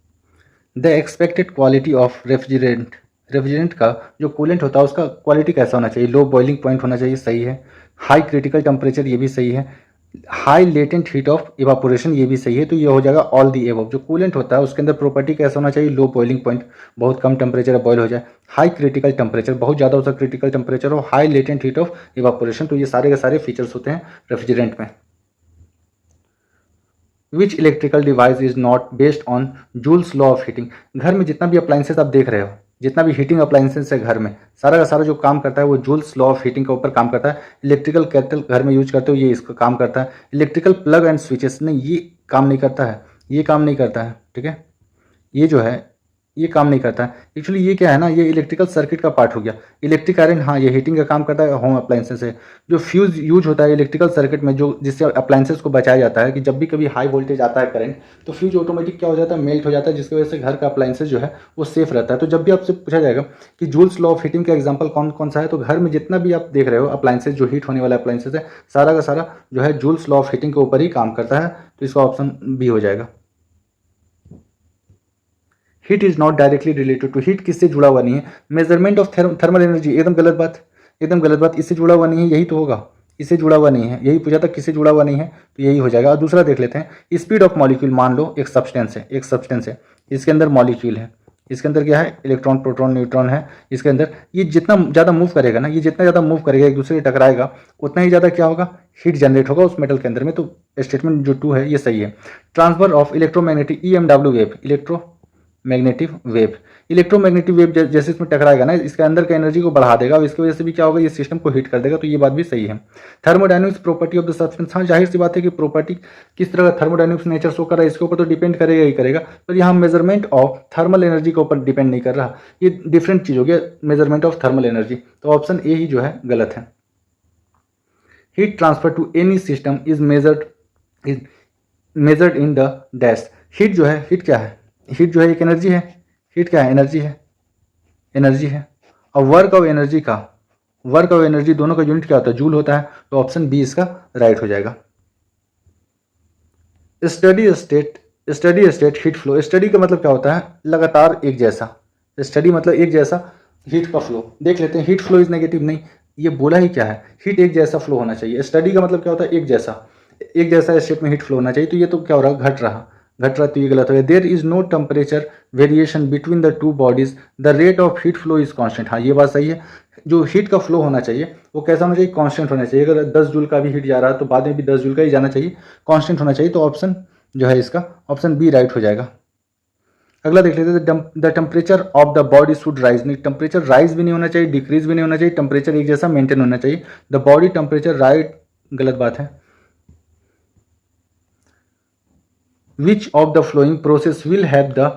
The expected quality of refrigerant का जो कूलेंट होता है उसका क्वालिटी कैसा होना चाहिए, लो बॉइलिंग पॉइंट होना चाहिए, सही है। हाई क्रिटिकल टेम्परेचर, ये भी सही है। High latent heat of evaporation, ये भी सही है। तो ये हो जाएगा ऑल दी एबव। जो कूलेंट होता है उसके अंदर प्रॉपर्टी कैसा होना चाहिए, लो बॉइलिंग पॉइंट, बहुत कम टेम्परेचर बॉयल हो जाए। हाई क्रिटिकल टेम्परेचर, बहुत ज़्यादा उसका क्रिटिकल टेम्परेचर हो। High latent heat of evaporation, तो ये सारे के सारे फीचर्स होते हैं रेफ्रिजरेंट में। Which electrical device is not based on Joule's law of heating. घर में जितना भी अप्लाइंसेस आप देख रहे हो, जितना भी हीटिंग अप्लाइंसेस है घर में, सारा का सारा जो काम करता है वो जूल्स लॉ ऑफ हीटिंग के ऊपर काम करता है। इलेक्ट्रिकल केटल घर में यूज करते हो, ये इसका काम करता है। इलेक्ट्रिकल प्लग एंड स्विचेस नहीं, ये काम नहीं करता है, ये काम नहीं करता है, ठीक है। ये जो है ये काम नहीं करता है। एक्चुअली ये क्या है ना, ये इलेक्ट्रिकल सर्किट का पार्ट हो गया। इलेक्ट्रिक आयरन, हाँ, ये हीटिंग का काम करता है होम अप्लाइंसेस से। जो फ्यूज यूज होता है इलेक्ट्रिकल सर्किट में, जो जिससे अप्लाइंसेस को बचाया जाता है कि जब भी कभी हाई वोल्टेज आता है करंट, तो फ्यूज ऑटोमेटिक क्या हो जाता है, मेल्ट हो जाता है, जिसकी वजह से घर का अप्लाइंसेस जो है वो सेफ रहता है। तो जब भी आपसे पूछा जाएगा कि जूल्स लॉ ऑफ हीटिंग का एग्जाम्पल कौन कौन सा है, तो घर में जितना भी आप देख रहे हो अप्लाइंसेस, जो हीट होने वाले अप्लाइंसेस है, सारा का सारा जो है जूल्स लॉ ऑफ हीटिंग के ऊपर ही काम करता है। तो इसका ऑप्शन बी हो जाएगा। Heat is not directly related to, heat किससे जुड़ा हुआ नहीं है। मेजरमेंट ऑफ थर्मल एनर्जी, एकदम गलत बात, एकदम गलत बात। इससे जुड़ा हुआ नहीं है, यही तो होगा, इससे जुड़ा हुआ नहीं है। यही पूछा था किससे जुड़ा हुआ नहीं है, तो यही हो जाएगा। और दूसरा देख लेते हैं, स्पीड ऑफ मॉलिक्यूल। मान लो एक सब्सटेंस है, इसके अंदर मॉलिक्यूल है, इसके अंदर क्या है, इलेक्ट्रॉन प्रोटॉन न्यूट्रॉन है। इसके अंदर ये जितना ज़्यादा मूव करेगा ना, ये जितना ज़्यादा मूव करेगा, एक दूसरे से टकराएगा, उतना ही ज़्यादा क्या होगा, हीट जनरेट होगा उस मेटल के अंदर में। तो स्टेटमेंट जो 2 है ये सही है। Transfer of electromagnetic EMW wave, electromagnetic wave जैसे इसमें टकराएगा ना, इसके अंदर का एनर्जी को बढ़ा देगा और इसकी वजह से भी क्या होगा, ये सिस्टम को हीट कर देगा। तो ये बात भी सही है। Thermodynamics property of the substance, हाँ, जाहिर सी बात है कि प्रॉपर्टी किस तरह का थर्मोडायनेमिक्स नेचर शो कर रहा है, इसके ऊपर तो डिपेंड करेगा ही करेगा। पर यहाँ मेजरमेंट ऑफ थर्मल एनर्जी के ऊपर डिपेंड नहीं कर रहा, ये डिफरेंट चीज़ हो गया, मेजरमेंट ऑफ थर्मल एनर्जी। तो ऑप्शन ए ही जो है गलत है। Heat transfer to any system is measured in the dash. Heat जो है, हीट क्या है, हीट जो है एक एनर्जी है। हीट क्या है, एनर्जी है। और वर्क ऑफ एनर्जी दोनों का यूनिट क्या होता है, जूल होता है। तो ऑप्शन बी इसका राइट हो जाएगा। Steady state heat flow. Study का मतलब क्या होता है, लगातार एक जैसा। स्टडी मतलब एक जैसा हीट का फ्लो। देख लेते हैं, हीट फ्लो इज नेगेटिव, नहीं, ये बोला ही क्या है, हीट एक जैसा फ्लो होना चाहिए। स्टडी का मतलब क्या होता है, एक जैसा स्टेट में हीट फ्लो होना चाहिए। तो ये तो क्या हो रहा है, घट रहा, तो ये गलत हो गया। There is no temperature variation between the two bodies, the rate of heat flow is constant. हाँ, ये बात सही है। जो हीट का फ्लो होना चाहिए वो कैसा होना चाहिए, कांस्टेंट होना चाहिए। अगर 10 जूल का भी हीट जा रहा है तो बाद में भी 10 जूल का ही जाना चाहिए, कांस्टेंट होना चाहिए। तो ऑप्शन जो है इसका ऑप्शन बी राइट हो जाएगा। अगला देख लेते हैं, the temperature of the body should rise. नहीं, टेम्परेचर राइज भी नहीं होना चाहिए, डिक्रीज भी नहीं होना चाहिए, टेम्परेचर एक जैसा मेंटेन होना चाहिए। द बॉडी टेम्परेचर राइट, गलत बात है। Which of the flowing process will have the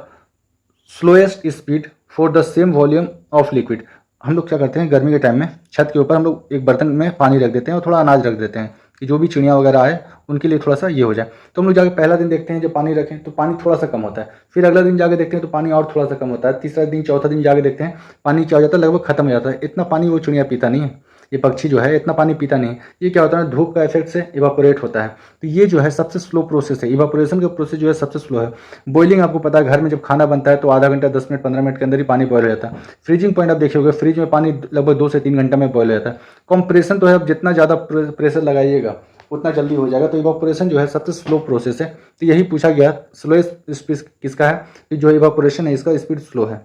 slowest speed for the same volume of liquid? हम लोग क्या करते हैं, गर्मी के टाइम में छत के ऊपर हम लोग एक बर्तन में पानी रख देते हैं और थोड़ा अनाज रख देते हैं कि जो भी चिड़िया वगैरह आए उनके लिए थोड़ा सा ये हो जाए। तो हम लोग जाके पहला दिन देखते हैं जब पानी रखें तो पानी थोड़ा सा कम होता है, फिर अगला दिन जाके देखते हैं तो पानी और थोड़ा सा कम होता है, तीसरा दिन चौथा दिन जाके देखते हैं पानी क्या हो जाता है, लगभग खत्म हो जाता है। इतना पानी वो चिड़िया पीता नहीं है, ये पक्षी जो है इतना पानी पीता नहीं। ये क्या होता है, धूप का इफेक्ट से इवापोरेट होता है। तो ये जो है सबसे स्लो प्रोसेस है, इवापोरेशन का प्रोसेस जो है सबसे स्लो है। बॉइलिंग आपको पता है, घर में जब खाना बनता है तो आधा घंटा 10 मिनट 15 मिनट के अंदर ही पानी बॉयल हो जाता है। फ्रीजिंग पॉइंट आप देखे होंगे, फ्रिज में पानी लगभग 2 से 3 घंटा में बॉयल हो जाता है। कंप्रेशन तो है, अब जितना ज़्यादा प्रेशर लगाइएगा उतना जल्दी हो जाएगा। तो इवापोरेशन जो है सबसे स्लो प्रोसेस है। तो यही पूछा गया, स्लोएस्ट स्पीड किसका है, कि जो इवापोरेशन है इसका स्पीड स्लो है।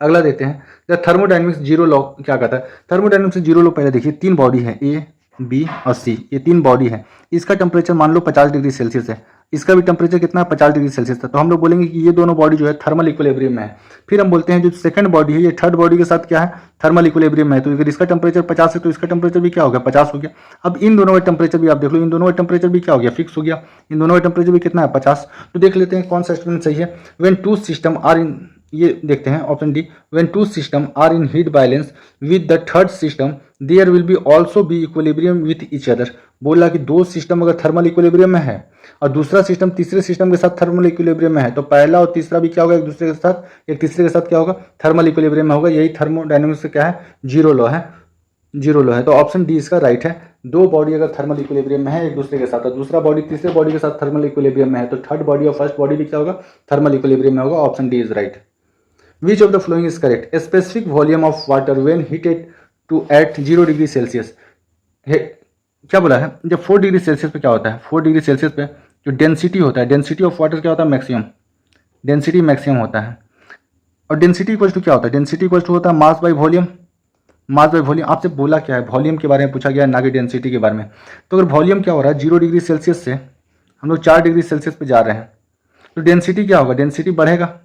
अगला देखते हैं, जब थर्मोडायनेमिक्स जीरो लॉ क्या कहता है। थर्मोडायनेमिक्स जीरो लॉ पहले देखिए, 3 बॉडी है, ए बी और सी, ये 3 बॉडी है। इसका टेम्परेचर मान लो 50 डिग्री सेल्सियस है, इसका भी टेम्परेचर कितना है 50 डिग्री सेल्सियस था। तो हम लोग बोलेंगे कि ये दोनों बॉडी जो है थर्मल इक्विलिब्रियम में है। फिर हम बोलते हैं जो सेकंड बॉडी है ये थर्ड बॉडी के साथ क्या है, थर्मल इक्विलिब्रियम में है। तो अगर इसका टेम्परेचर 50 है तो इसका टेम्परेचर भी क्या हो गया, 50 हो गया। अब इन दोनों का टेम्परेचर भी आप देख लो, इन दोनों का टेम्परेचर भी क्या हो गया, फिक्स हो गया। इन दोनों का टेम्परेचर भी कितना है, 50। तो देख लेते हैं कौन सा स्टेटमेंट सही है। When two system are in, ये देखते हैं option D, when two system are in heat balance with the third system there will be also be equilibrium with each other. बोला कि दो सिस्टम अगर थर्मल इक्विलिब्रियम में है और दूसरा सिस्टम तीसरे सिस्टम के साथ थर्मल इक्विलिब्रियम में है, तो पहला और तीसरा भी क्या होगा, एक दूसरे के साथ, एक तीसरे के साथ क्या होगा, थर्मल इक्विलिब्रियम में होगा। यही थर्मोडायनेमिक्स का क्या है, जीरो लॉ है, जीरो लॉ है। तो ऑप्शन डी इसका राइट है। दो बॉडी अगर थर्मल इक्विलिब्रियम में है एक दूसरे के साथ और दूसरा बॉडी तीसरे बॉडी के साथ थर्मल इक्विलिब्रियम में है, तो थर्ड बॉडी और फर्स्ट बॉडी भी क्या होगा, थर्मल इक्विलिब्रियम में होगा। Option D is right. Which of the following is correct? A specific volume of water when heated to at 0 degree Celsius, क्या बोला है, जब 4 डिग्री सेल्सियस पे क्या होता है, 4 डिग्री सेल्सियस पे जो डेंसिटी होता है, डेंसिटी ऑफ वाटर क्या होता है, मैक्सिमम, डेंसिटी मैक्सिमम होता है। और डेंसिटी इक्वल टू क्या होता है, डेंसिटी इक्वल टू होता है mass by volume, mass by volume. आपसे बोला क्या है, वॉल्यूम के बारे में पूछा गया है, ना कि डेंसिटी के बारे में। तो अगर वॉल्यूम क्या हो रहा है, 0 डिग्री सेल्सियस से हम लोग 4 डिग्री सेल्सियस पे जा रहे हैं, तो डेंसिटी क्या होगा, डेंसिटी बढ़ेगा।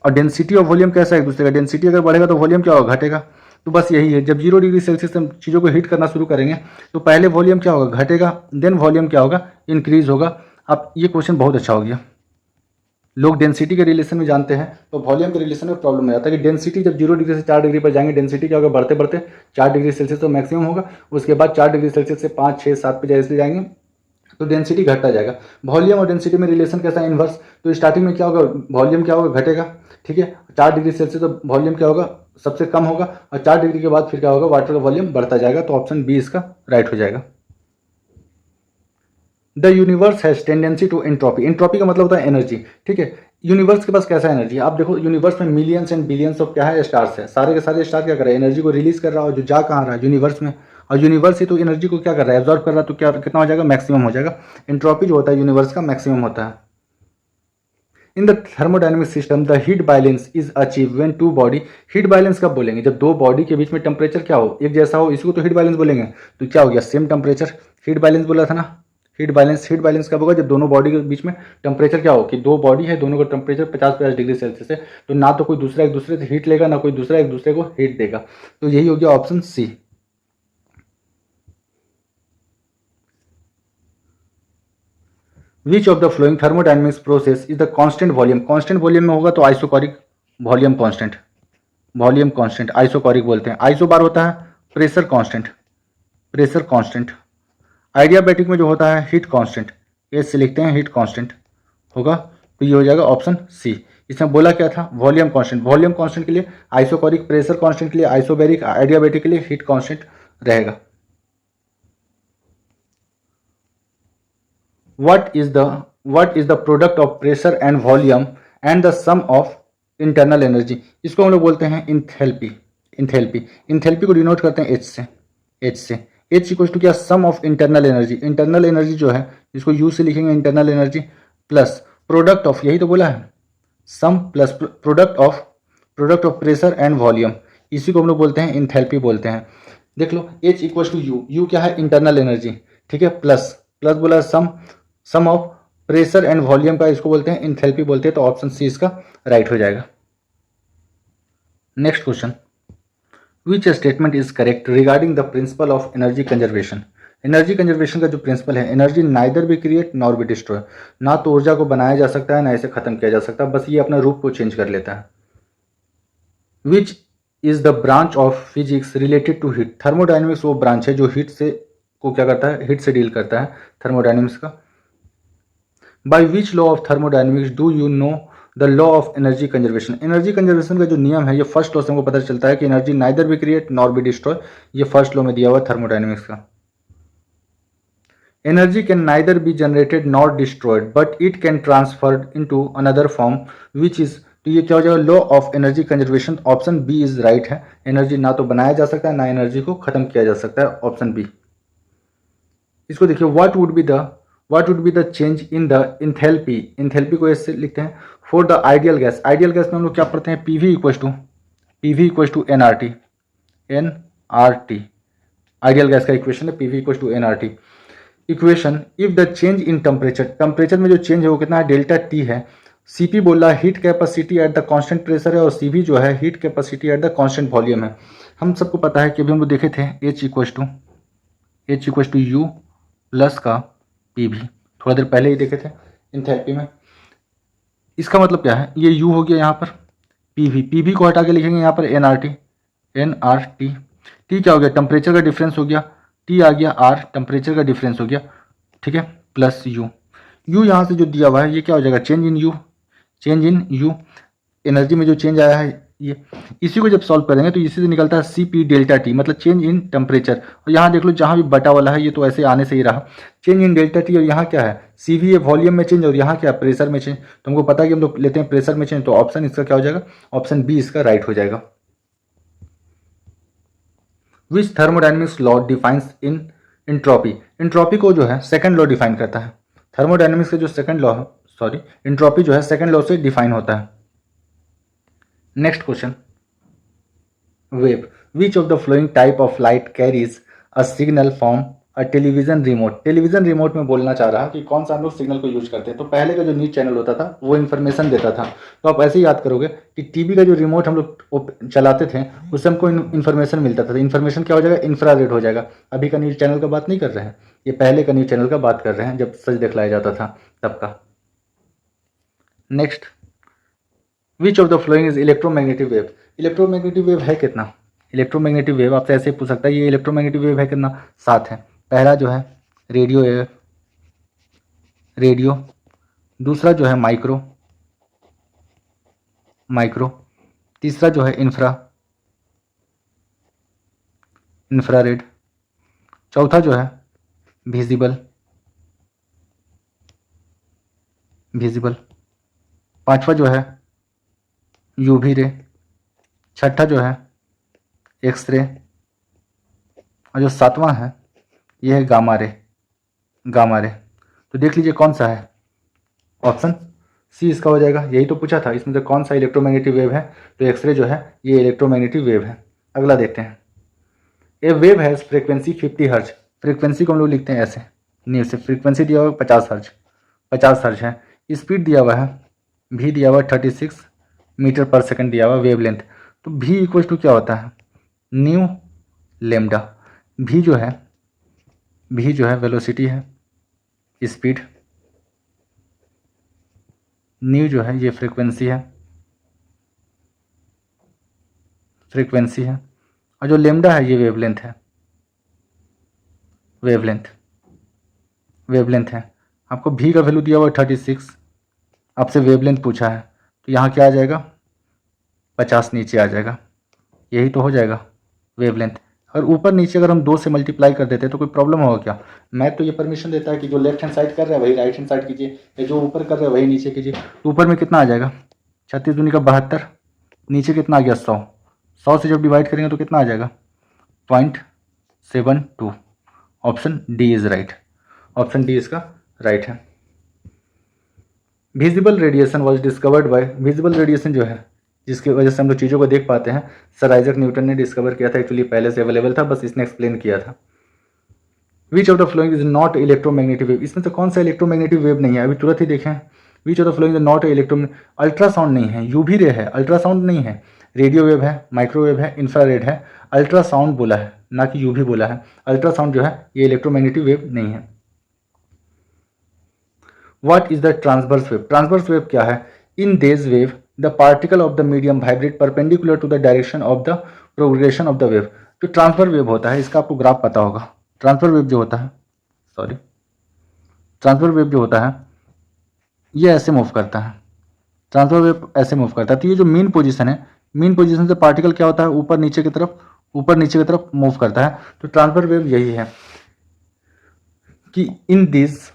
और डेंसिटी और वॉल्यूम कैसा है एक दूसरे का, डेंसिटी अगर बढ़ेगा तो वॉल्यूम क्या होगा, घटेगा। तो बस यही है, जब 0 डिग्री सेल्सियस से हम चीज़ों को हीट करना शुरू करेंगे तो पहले वॉल्यूम क्या होगा, घटेगा, देन वॉल्यूम क्या होगा, इंक्रीज होगा। अब ये क्वेश्चन बहुत अच्छा हो गया। लोग डेंसिटी के रिलेशन में जानते हैं तो वॉल्यूम के रिलेशन में प्रॉब्लम हो जाता है कि डेंसिटी जब 0 डिग्री से 4 डिग्री पर जाएंगे, डेंसिटी क्या होगा, बढ़ते बढ़ते 4 डिग्री सेल्सियस तो मैक्सिमम होगा, उसके बाद 4 डिग्री सेल्सियस से 5, 6, 7 पे जैसे जाएंगे तो डेंसिटी घटता जाएगा। वॉल्यूम और डेंसिटी में रिलेशन कैसा है, इनवर्स। तो स्टार्टिंग में क्या होगा, वॉल्यूम क्या होगा, घटेगा, ठीक है। 4 डिग्री सेल्सियस तो वॉल्यूम क्या होगा, सबसे कम होगा, और 4 डिग्री के बाद फिर क्या होगा, वाटर का वॉल्यूम बढ़ता जाएगा। तो ऑप्शन बी इसका राइट हो जाएगा। The universe has tendency to entropy, entropy का मतलब होता है एनर्जी, ठीक है। यूनिवर्स के पास कैसा एनर्जी, आप देखो यूनिवर्स में मिलियंस एंड बिलियंस ऑफ क्या है, स्टार्स है। सारे के सारे स्टार क्या कर रहे हैं, एनर्जी को रिलीज कर रहा है, और जो जा कहाँ रहा है, यूनिवर्स में। और यूनिवर्स ही तो एनर्जी को क्या कर रहा है, एब्जॉर्ब कर रहा है, तो क्या कितना हो जाएगा, मैक्सिमम हो जाएगा। एंट्रोपी जो होता है यूनिवर्स का मैक्सिमम होता है। In the thermodynamic system the heat balance is achieve when two body, heat balance कब बोलेंगे, जब दो बॉडी के बीच में टेम्परेचर क्या हो, एक जैसा हो, इसको तो हीट बैलेंस बोलेंगे। तो क्या हो गया, सेम टेम्परेचर, हीट बैलेंस बोला था ना। हीट बैलेंस कब होगा, जब दोनों बॉडी के बीच में टेम्परेचर क्या हो, कि दो बॉडी है, दोनों का टेम्परेचर 50-50 डिग्री सेल्सियस है। तो ना तो कोई दूसरा एक दूसरे से हीट लेगा, ना कोई दूसरा एक दूसरे को हीट देगा। तो यही हो गया option C. Which of the flowing thermodynamics process is the constant volume, constant volume में होगा तो isochoric volume constant, volume constant isochoric बोलते हैं। आइसो बार होता है pressure constant, pressure constant. Adiabatic में जो होता है हीट कांस्टेंट, ये से लिखते हैं हीट कांस्टेंट होगा। तो ये हो जाएगा ऑप्शन सी। इसमें बोला क्या था, वॉल्यूम कांस्टेंट, वॉल्यूम कांस्टेंट के लिए आइसोकोरिक, प्रेशर कांस्टेंट के लिए आइसोबैरिक, आइडियाबैटिक के लिए हीट कांस्टेंट रहेगा। what is the product of pressure and volume and the sum of internal energy, इसको हम लोग बोलते हैं इंथैल्पी। इंथैल्पी को डिनोट करते हैं H से। H इक्वल टू क्या, sum of internal energy. Internal energy जो है जिसको U से लिखेंगे internal energy, plus product of, यही तो बोला है, sum plus product of pressure and volume, इसी को हम लोग बोलते हैं इंथैल्पी बोलते हैं। देख लो H इक्वल टू U क्या है, इंटरनल एनर्जी, ठीक है, प्लस बोला सम ऑफ प्रेशर एंड वॉल्यूम का, इसको बोलते हैं इंथैल्पी बोलते हैं। तो ऑप्शन सी इसका राइट हो जाएगा। Next question, which statement is correct regarding the principle of energy conservation. Energy conservation का जो प्रिंसिपल है, energy neither be create nor be destroy, ना तो ऊर्जा को बनाया जा सकता है ना इसे खत्म किया जा सकता, बस ये अपना रूप को चेंज कर लेता है। Which is the branch of physics related to heat, thermodynamics वो ब्रांच है जो हीट से को क्या करता है, हीट से डील करता है, थर्मोडायनेमिक्स का। By which law of thermodynamics do you know the law of energy conservation, energy conservation का जो नियम है ये फर्स्ट लॉ से हमको पता चलता है कि energy neither be create nor be destroy, ये फर्स्ट लॉ में दिया हुआ थर्मोडायनेमिक्स का। Energy can neither be generated nor destroyed but it can transferred into another form which is, तो ये क्या हो जाएगा, law of energy conservation. Option B is right है। एनर्जी ना तो बनाया जा सकता है ना एनर्जी को खत्म किया जा सकता है, ऑप्शन बी। इसको देखिए, what would be the change in the enthalpy, enthalpy को ऐसे लिखते हैं for the ideal gas. Ideal gas में हम लोग क्या पढ़ते हैं, PV equal to NRT, ideal gas का इक्वेशन है PV equal to NRT. Equation, if the change in temperature, temperature में जो चेंज है वो कितना है, डेल्टा टी है। सीपी बोल रहा है heat capacity at the constant pressure है, और सीवी जो है heat capacity at the constant volume है। हम सबको पता है कि अभी हम लोग देखे थे H equals to U plus का पी भी, थोड़ा देर पहले ही देखे थे इंथैल्पी में। इसका मतलब क्या है, ये यू हो गया यहाँ पर, पी भी को हटा के लिखेंगे यहाँ पर एन आर टी। टी क्या हो गया, टेम्परेचर का डिफरेंस हो गया, टी आ गया आर, टेम्परेचर का डिफरेंस हो गया, ठीक है, प्लस यू यहाँ से जो दिया हुआ है ये क्या हो जाएगा, चेंज इन यू, एनर्जी में जो चेंज आया है ये, इसी को जब सॉल्व करेंगे तो इसी से निकलता है सी पी डेल्टा टी, मतलब चेंज इन टेम्परेचर। और यहाँ देख लो जहाँ भी बटा वाला है ये तो ऐसे आने से ही रहा, चेंज इन डेल्टा टी, और यहाँ क्या है सी वी, वॉल्यूम में चेंज, और यहाँ क्या है प्रेशर में चेंज। तो हमको पता है कि हम लोग लेते हैं प्रेशर में चेंज, तो ऑप्शन इसका क्या हो जाएगा, ऑप्शन बी इसका राइट हो जाएगा। विच थर्मोडाइनमिक्स लॉ डिफाइंस इन इंट्रॉपी, इंट्रॉपी को जो है सेकंड लॉ डिफाइन करता है। थर्मोडाइनमिक्स का जो सेकंड लॉ है, सॉरी इंट्रॉपी जो है सेकंड लॉ से डिफाइन होता है। Next question, wave, which of the flowing type of light carries a signal from a television remote, television remote में बोलना चाह रहा है कि कौन सा हम लोग सिग्नल को यूज करते हैं। तो पहले का जो न्यूज चैनल होता था वो इन्फॉर्मेशन देता था, तो आप ऐसे ही याद करोगे कि टीवी का जो रिमोट हम लोग चलाते थे उससे हमको इन्फॉर्मेशन मिलता था। इन्फॉर्मेशन क्या हो जाएगा, इंफ्रारेड हो जाएगा। अभी का न्यूज चैनल का बात नहीं कर रहे हैं, ये पहले का न्यूज चैनल का बात कर रहे हैं जब सच दिखलाया जाता था तब का। Next, which of the following is electromagnetic wave, electromagnetic wave है कितना, इलेक्ट्रोमैग्नेटिक वेव आपसे ऐसे पूछ सकता है ये इलेक्ट्रोमैग्नेटिक वेव है कितना, 7 है। पहला जो है रेडियो वेव, रेडियो, दूसरा जो है माइक्रो, तीसरा जो है इंफ्रारेड, चौथा जो है विजिबल, पांचवा जो है यूवी रे, छठा जो है एक्सरे, और जो सातवां है ये है गामा रे। तो देख लीजिए कौन सा है, ऑप्शन सी इसका हो जाएगा। यही तो पूछा था इसमें से कौन सा इलेक्ट्रोमैग्नेटिक वेव है, तो एक्सरे जो है ये इलेक्ट्रोमैग्नेटिक वेव है। अगला देखते हैं, ए वेव हैज़ फ्रीक्वेंसी 50 हर्ज, फ्रीक्वेंसी को हम लोग लिखते हैं ऐसे, न्यू से फ्रीक्वेंसी दिया हुआ है 50 हर्ज है। स्पीड दिया हुआ है भी, दिया हुआ है 36 मीटर पर सेकंड दिया हुआ वेव लेंथ। तो भी इक्वल टू क्या होता है, न्यू लेमडा। भी जो है वेलोसिटी है, स्पीड, न्यू जो है ये फ्रीक्वेंसी है, और जो लेमडा है ये वेवलेंथ है। आपको भी का वैल्यू दिया हुआ 36, आपसे वेवलेंथ पूछा है तो यहाँ क्या आ जाएगा, 50 नीचे आ जाएगा, यही तो हो जाएगा वेवलेंथ। और ऊपर नीचे अगर हम 2 से मल्टीप्लाई कर देते हैं तो कोई प्रॉब्लम होगा क्या, मैथ तो ये परमिशन देता है कि जो लेफ्ट हैंड साइड कर रहा है वही राइट हैंड साइड कीजिए, या जो ऊपर कर रहा है वही नीचे कीजिए। तो ऊपर में कितना आ जाएगा 36 दूनी का 72, नीचे कितना आ गया 100 से जब डिवाइड करेंगे तो कितना आ जाएगा 0.72। Option D is right, option D इसका राइट है। Visible radiation was discovered by, visible radiation जो है जिसकी वजह से हम लोग चीज़ों को देख पाते हैं, सर आइजक न्यूटन ने डिस्कवर किया था। एक्चुअली पहले से अवेलेबल था, बस इसने एक्सप्लेन किया था। विच of the flowing is not electromagnetic wave, इसमें से कौन सा इलेक्ट्रोमैग्नेटिक वेव नहीं है, अभी तुरंत ही देखें। विच of the flowing is not ultrasound नहीं है, यूवी रे है, अल्ट्रासाउंड नहीं है, रेडियो वेव है, माइक्रोवेव है, इंफ्रारेड है, अल्ट्रासाउंड बोला है ना कि यूवी बोला है। अल्ट्रासाउंड जो है ये इलेक्ट्रोमैग्नेटिक वेव नहीं है। What is the transverse wave, transverse wave क्या है, in this wave the particle of the medium vibrate perpendicular to the direction of the progression of the wave. जो ट्रांसफर वेव होता है इसका आपको ग्राफ पता होगा। ट्रांसफर वेव जो होता है ये ऐसे मूव करता है, ट्रांसफर वेव ऐसे मूव करता है। तो ये जो मेन पोजीशन है, मेन पोजीशन से पार्टिकल क्या होता है ऊपर नीचे की तरफ मूव करता है। तो ट्रांसफर वेव यही है कि in this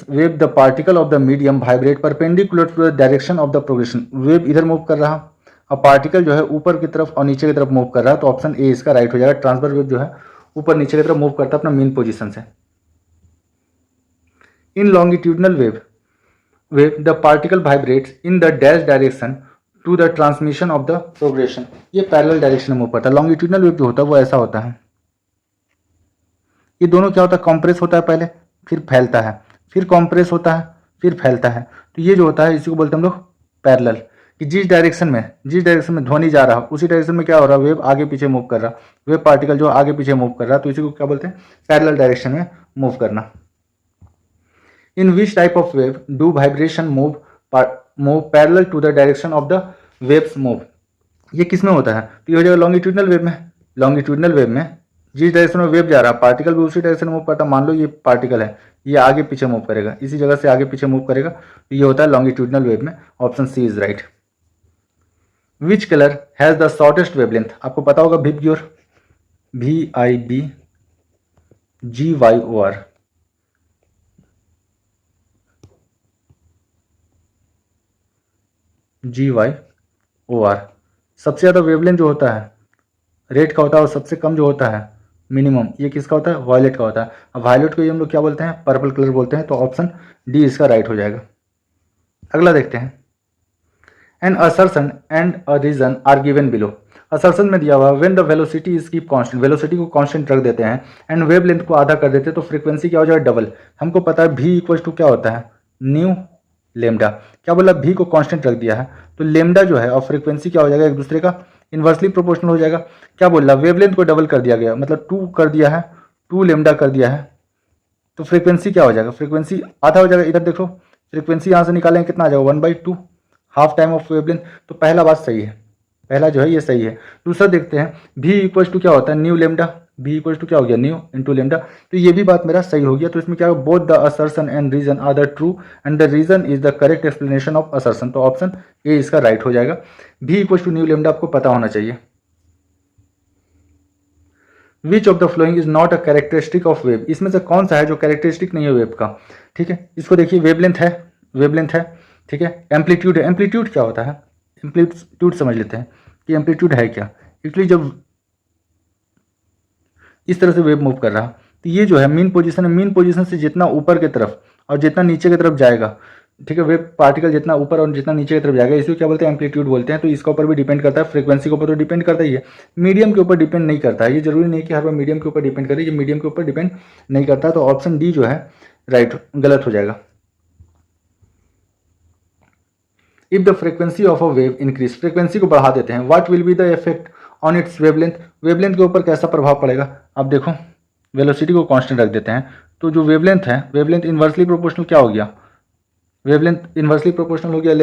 wave the particle of the medium vibrate perpendicular to the direction of the progression. Wave इधर मूव कर रहा, अब पार्टिकल जो है ऊपर की तरफ और नीचे की तरफ मूव कर रहा है, तो ऑप्शन ए इसका राइट हो जाएगा। ट्रांसफर वेव जो है ऊपर नीचे की तरफ मूव करता है अपना मेन पोजीशन से। In longitudinal wave the particle vibrates in the dash direction to the transmission of the progression. ये पैरेलल डायरेक्शन में मूव करता है। लॉन्गिट्यूडनल वेव जो होता है वो ऐसा होता है, ये दोनों क्या होता है, कॉम्प्रेस होता है पहले, फिर फैलता है, फिर कॉम्प्रेस होता है, फिर फैलता है। तो ये जो होता है इसी को बोलते हैं हम लोग पैरेलल, कि जिस डायरेक्शन में ध्वनि जा रहा है उसी डायरेक्शन में क्या हो रहा है, वेव आगे पीछे मूव कर रहा, वेव पार्टिकल जो आगे पीछे मूव कर रहा, तो इसी को क्या बोलते हैं, पैरेलल डायरेक्शन में मूव करना। In which type of wave do vibration move parallel to the direction of the waves move. ये किस में होता है, तो ये हो जाएगा लॉन्गिट्यूडनल वेव में। लॉन्गिट्यूडनल वेव में जिस डायरेक्शन में वेव जा रहा है पार्टिकल भी उसी डायरेक्शन में मूव करता है। मान लो ये पार्टिकल है, ये आगे पीछे मूव करेगा, इसी जगह से आगे पीछे मूव करेगा, तो ये होता है लॉन्गिट्यूडनल वेव में। Option C is right. Which colour has the shortest wavelength, आपको पता होगा विबग्योर, VIBGYOR, GYOR। सबसे ज़्यादा वेवलेंथ जो होता है रेड का होता है, और सबसे कम जो होता है मिनिमम, ये किसका होता है, वायलेट का होता है। अब वायलेट को ये हम लोग क्या बोलते हैं, पर्पल कलर बोलते हैं। तो ऑप्शन डी इसका राइट हो जाएगा। अगला देखते हैं, an assertion and a reason are given below. Assertion में दिया हुआ when the velocity is keep constant, velocity को कांस्टेंट रख देते हैं, एंड वेवलेंथ को आधा कर देते हैं, तो फ्रीक्वेंसी क्या हो जाएगा, डबल। हमको पता है v इक्वल टू क्या होता है, न्यू लेमडा। क्या बोला, v को कांस्टेंट रख दिया है, तो लेमडा जो है और फ्रीक्वेंसी क्या हो जाएगा, एक दूसरे का इन्वर्सली प्रोपोर्शनल हो जाएगा। क्या बोल रहा, वेवलेंथ को डबल कर दिया गया, मतलब 2 कर दिया है, 2 लेमडा कर दिया है, तो फ्रीक्वेंसी क्या हो जाएगा, फ्रीक्वेंसी आधा हो जाएगा। इधर देखो फ्रीक्वेंसी यहाँ से निकालेंगे कितना आ जाएगा, 1/2, हाफ टाइम ऑफ वेवलेंथ। तो पहला बात सही है, पहला जो है ये सही है। दूसरा देखते हैं, v इक्वल टू क्या होता है, nu lambda, v equal to क्या हो गया, न्यू इंटू लेमडा। तो ये भी बात मेरा सही हो गया। तो इसमें क्या होगा, both the assertion and reason are the true and the reason is the correct explanation of assertion. तो ऑप्शन ए इसका राइट हो जाएगा। v equal to nu lambda आपको पता होना चाहिए। Which of the flowing is not a characteristic of wave, इसमें से कौन सा है जो कैरेक्टरिस्टिक नहीं है वेव का। ठीक है, इसको देखिए, वेवलेंथ है, वेवलेंथ है, ठीक है, एम्पलीट्यूड है। एम्पलीट्यूड क्या होता है, एम्पलीट्यूड समझ लेते हैं कि एम्पलीट्यूड है क्या। एक्चुअली जब इस तरह से वेव मूव कर रहा, तो ये जो है मीन पोजीशन है, मीन पोजीशन से जितना ऊपर की तरफ और जितना नीचे की तरफ जाएगा, ठीक है, वेव पार्टिकल जितना ऊपर और जितना नीचे की तरफ जाएगा, इसको क्या बोलते हैं, एम्पलीट्यूड बोलते हैं। तो इसके ऊपर भी डिपेंड करता है, फ्रीक्वेंसी के ऊपर तो डिपेंड करता ही है, मीडियम के ऊपर डिपेंड नहीं करता है। ये जरूरी नहीं कि हर बार मीडियम के ऊपर डिपेंड करे, ये मीडियम के ऊपर डिपेंड नहीं करता। तो ऑप्शन डी जो है राइट, गलत हो जाएगा। If the frequency of a wave increase, frequency को बढ़ा देते हैं, what will be the effect on it's wavelength, wavelength के ऊपर कैसा प्रभाव पड़ेगा। अब देखो, वेलोसिटी को कांस्टेंट रख देते हैं, तो जो वेवलेंथ है, वेवलेंथ इन्वर्सली प्रोपोर्शनल क्या हो गया, वेवलेंथ इन्वर्सली प्रोपोर्शनल हो गया,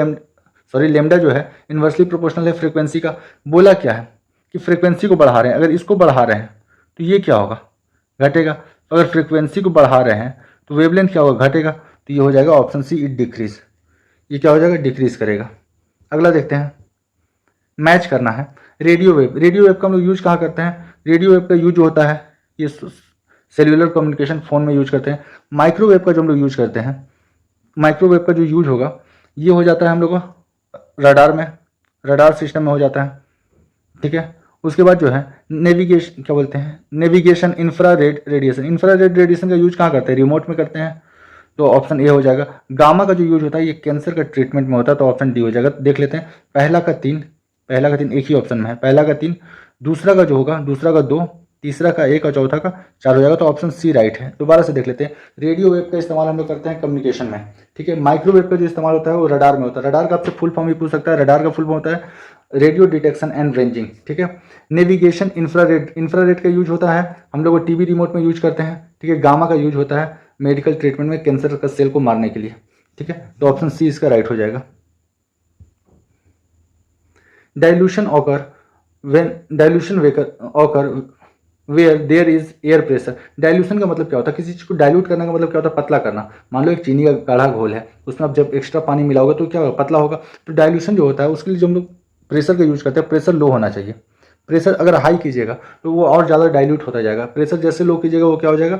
लेमडा जो है इन्वर्सली प्रोपोर्शनल है फ्रीक्वेंसी का। बोला क्या है कि फ्रीक्वेंसी को बढ़ा रहे हैं, अगर इसको बढ़ा रहे हैं तो ये क्या होगा, घटेगा। अगर फ्रीक्वेंसी को बढ़ा रहे हैं तो वेवलेंथ क्या होगा, घटेगा। तो ये हो जाएगा ऑप्शन सी, इट डिक्रीज। ये क्या हो जाएगा, डिक्रीज करेगा। अगला देखते हैं, मैच करना है रेडियो वेव। रेडियो वेव का हम लोग यूज कहाँ करते हैं, रेडियो वेव का यूज होता है ये सेल्यूलर कम्युनिकेशन, फोन में यूज करते हैं। माइक्रोवेव का जो हम लोग यूज करते हैं, माइक्रोवेव का जो यूज होगा ये हो जाता है हम लोग को रडार में, रडार सिस्टम में हो जाता है। ठीक है, उसके बाद जो है नेविगेशन, क्या बोलते हैं, navigation infrared radiation. Infrared radiation का यूज कहाँ करते हैं, रिमोट में करते हैं। तो ऑप्शन ए हो जाएगा। गामा का जो यूज होता है ये कैंसर का ट्रीटमेंट में होता है, तो ऑप्शन डी हो जाएगा। देख लेते हैं, पहला का तीन एक ही ऑप्शन में है, पहला का 3, दूसरा का जो होगा, दूसरा का 2, तीसरा का 1 और चौथा का 4 हो जाएगा। तो ऑप्शन सी राइट है। दोबारा से देख लेते हैं, रेडियो वेव का इस्तेमाल हम लोग करते हैं कम्युनिकेशन में, ठीक है। माइक्रोवेव का जो इस्तेमाल होता है वो रडार में होता है। रडार का आपसे फुल फॉर्म भी पूछ सकता है, रडार का फुल फॉर्म होता है रेडियो डिटेक्शन एंड रेंजिंग, ठीक है। नेविगेशन इंफ्रारेड, इंफ्रारेड का यूज होता है हम लोग टीवी रिमोट में यूज करते हैं, ठीक है। गामा का यूज होता है मेडिकल ट्रीटमेंट में कैंसर का सेल को मारने के लिए, ठीक है। तो ऑप्शन सी इसका राइट हो जाएगा। Dilution occur when dilution occur where there is air pressure. Dilution का मतलब क्या होता है, किसी चीज को डाइल्यूट करने का मतलब क्या होता है, पतला करना। मान लो एक चीनी का गाढ़ा घोल है, उसमें आप जब एक्स्ट्रा पानी मिलाओगे तो क्या होगा, पतला होगा। तो डाइल्यूशन जो होता है उसके लिए जो हम लोग प्रेशर का यूज करते हैं, प्रेशर लो होना चाहिए। प्रेशर अगर हाई कीजिएगा तो वो और ज़्यादा डाइल्यूट होता जाएगा, प्रेशर जैसे लो कीजिएगा वो क्या हो जाएगा,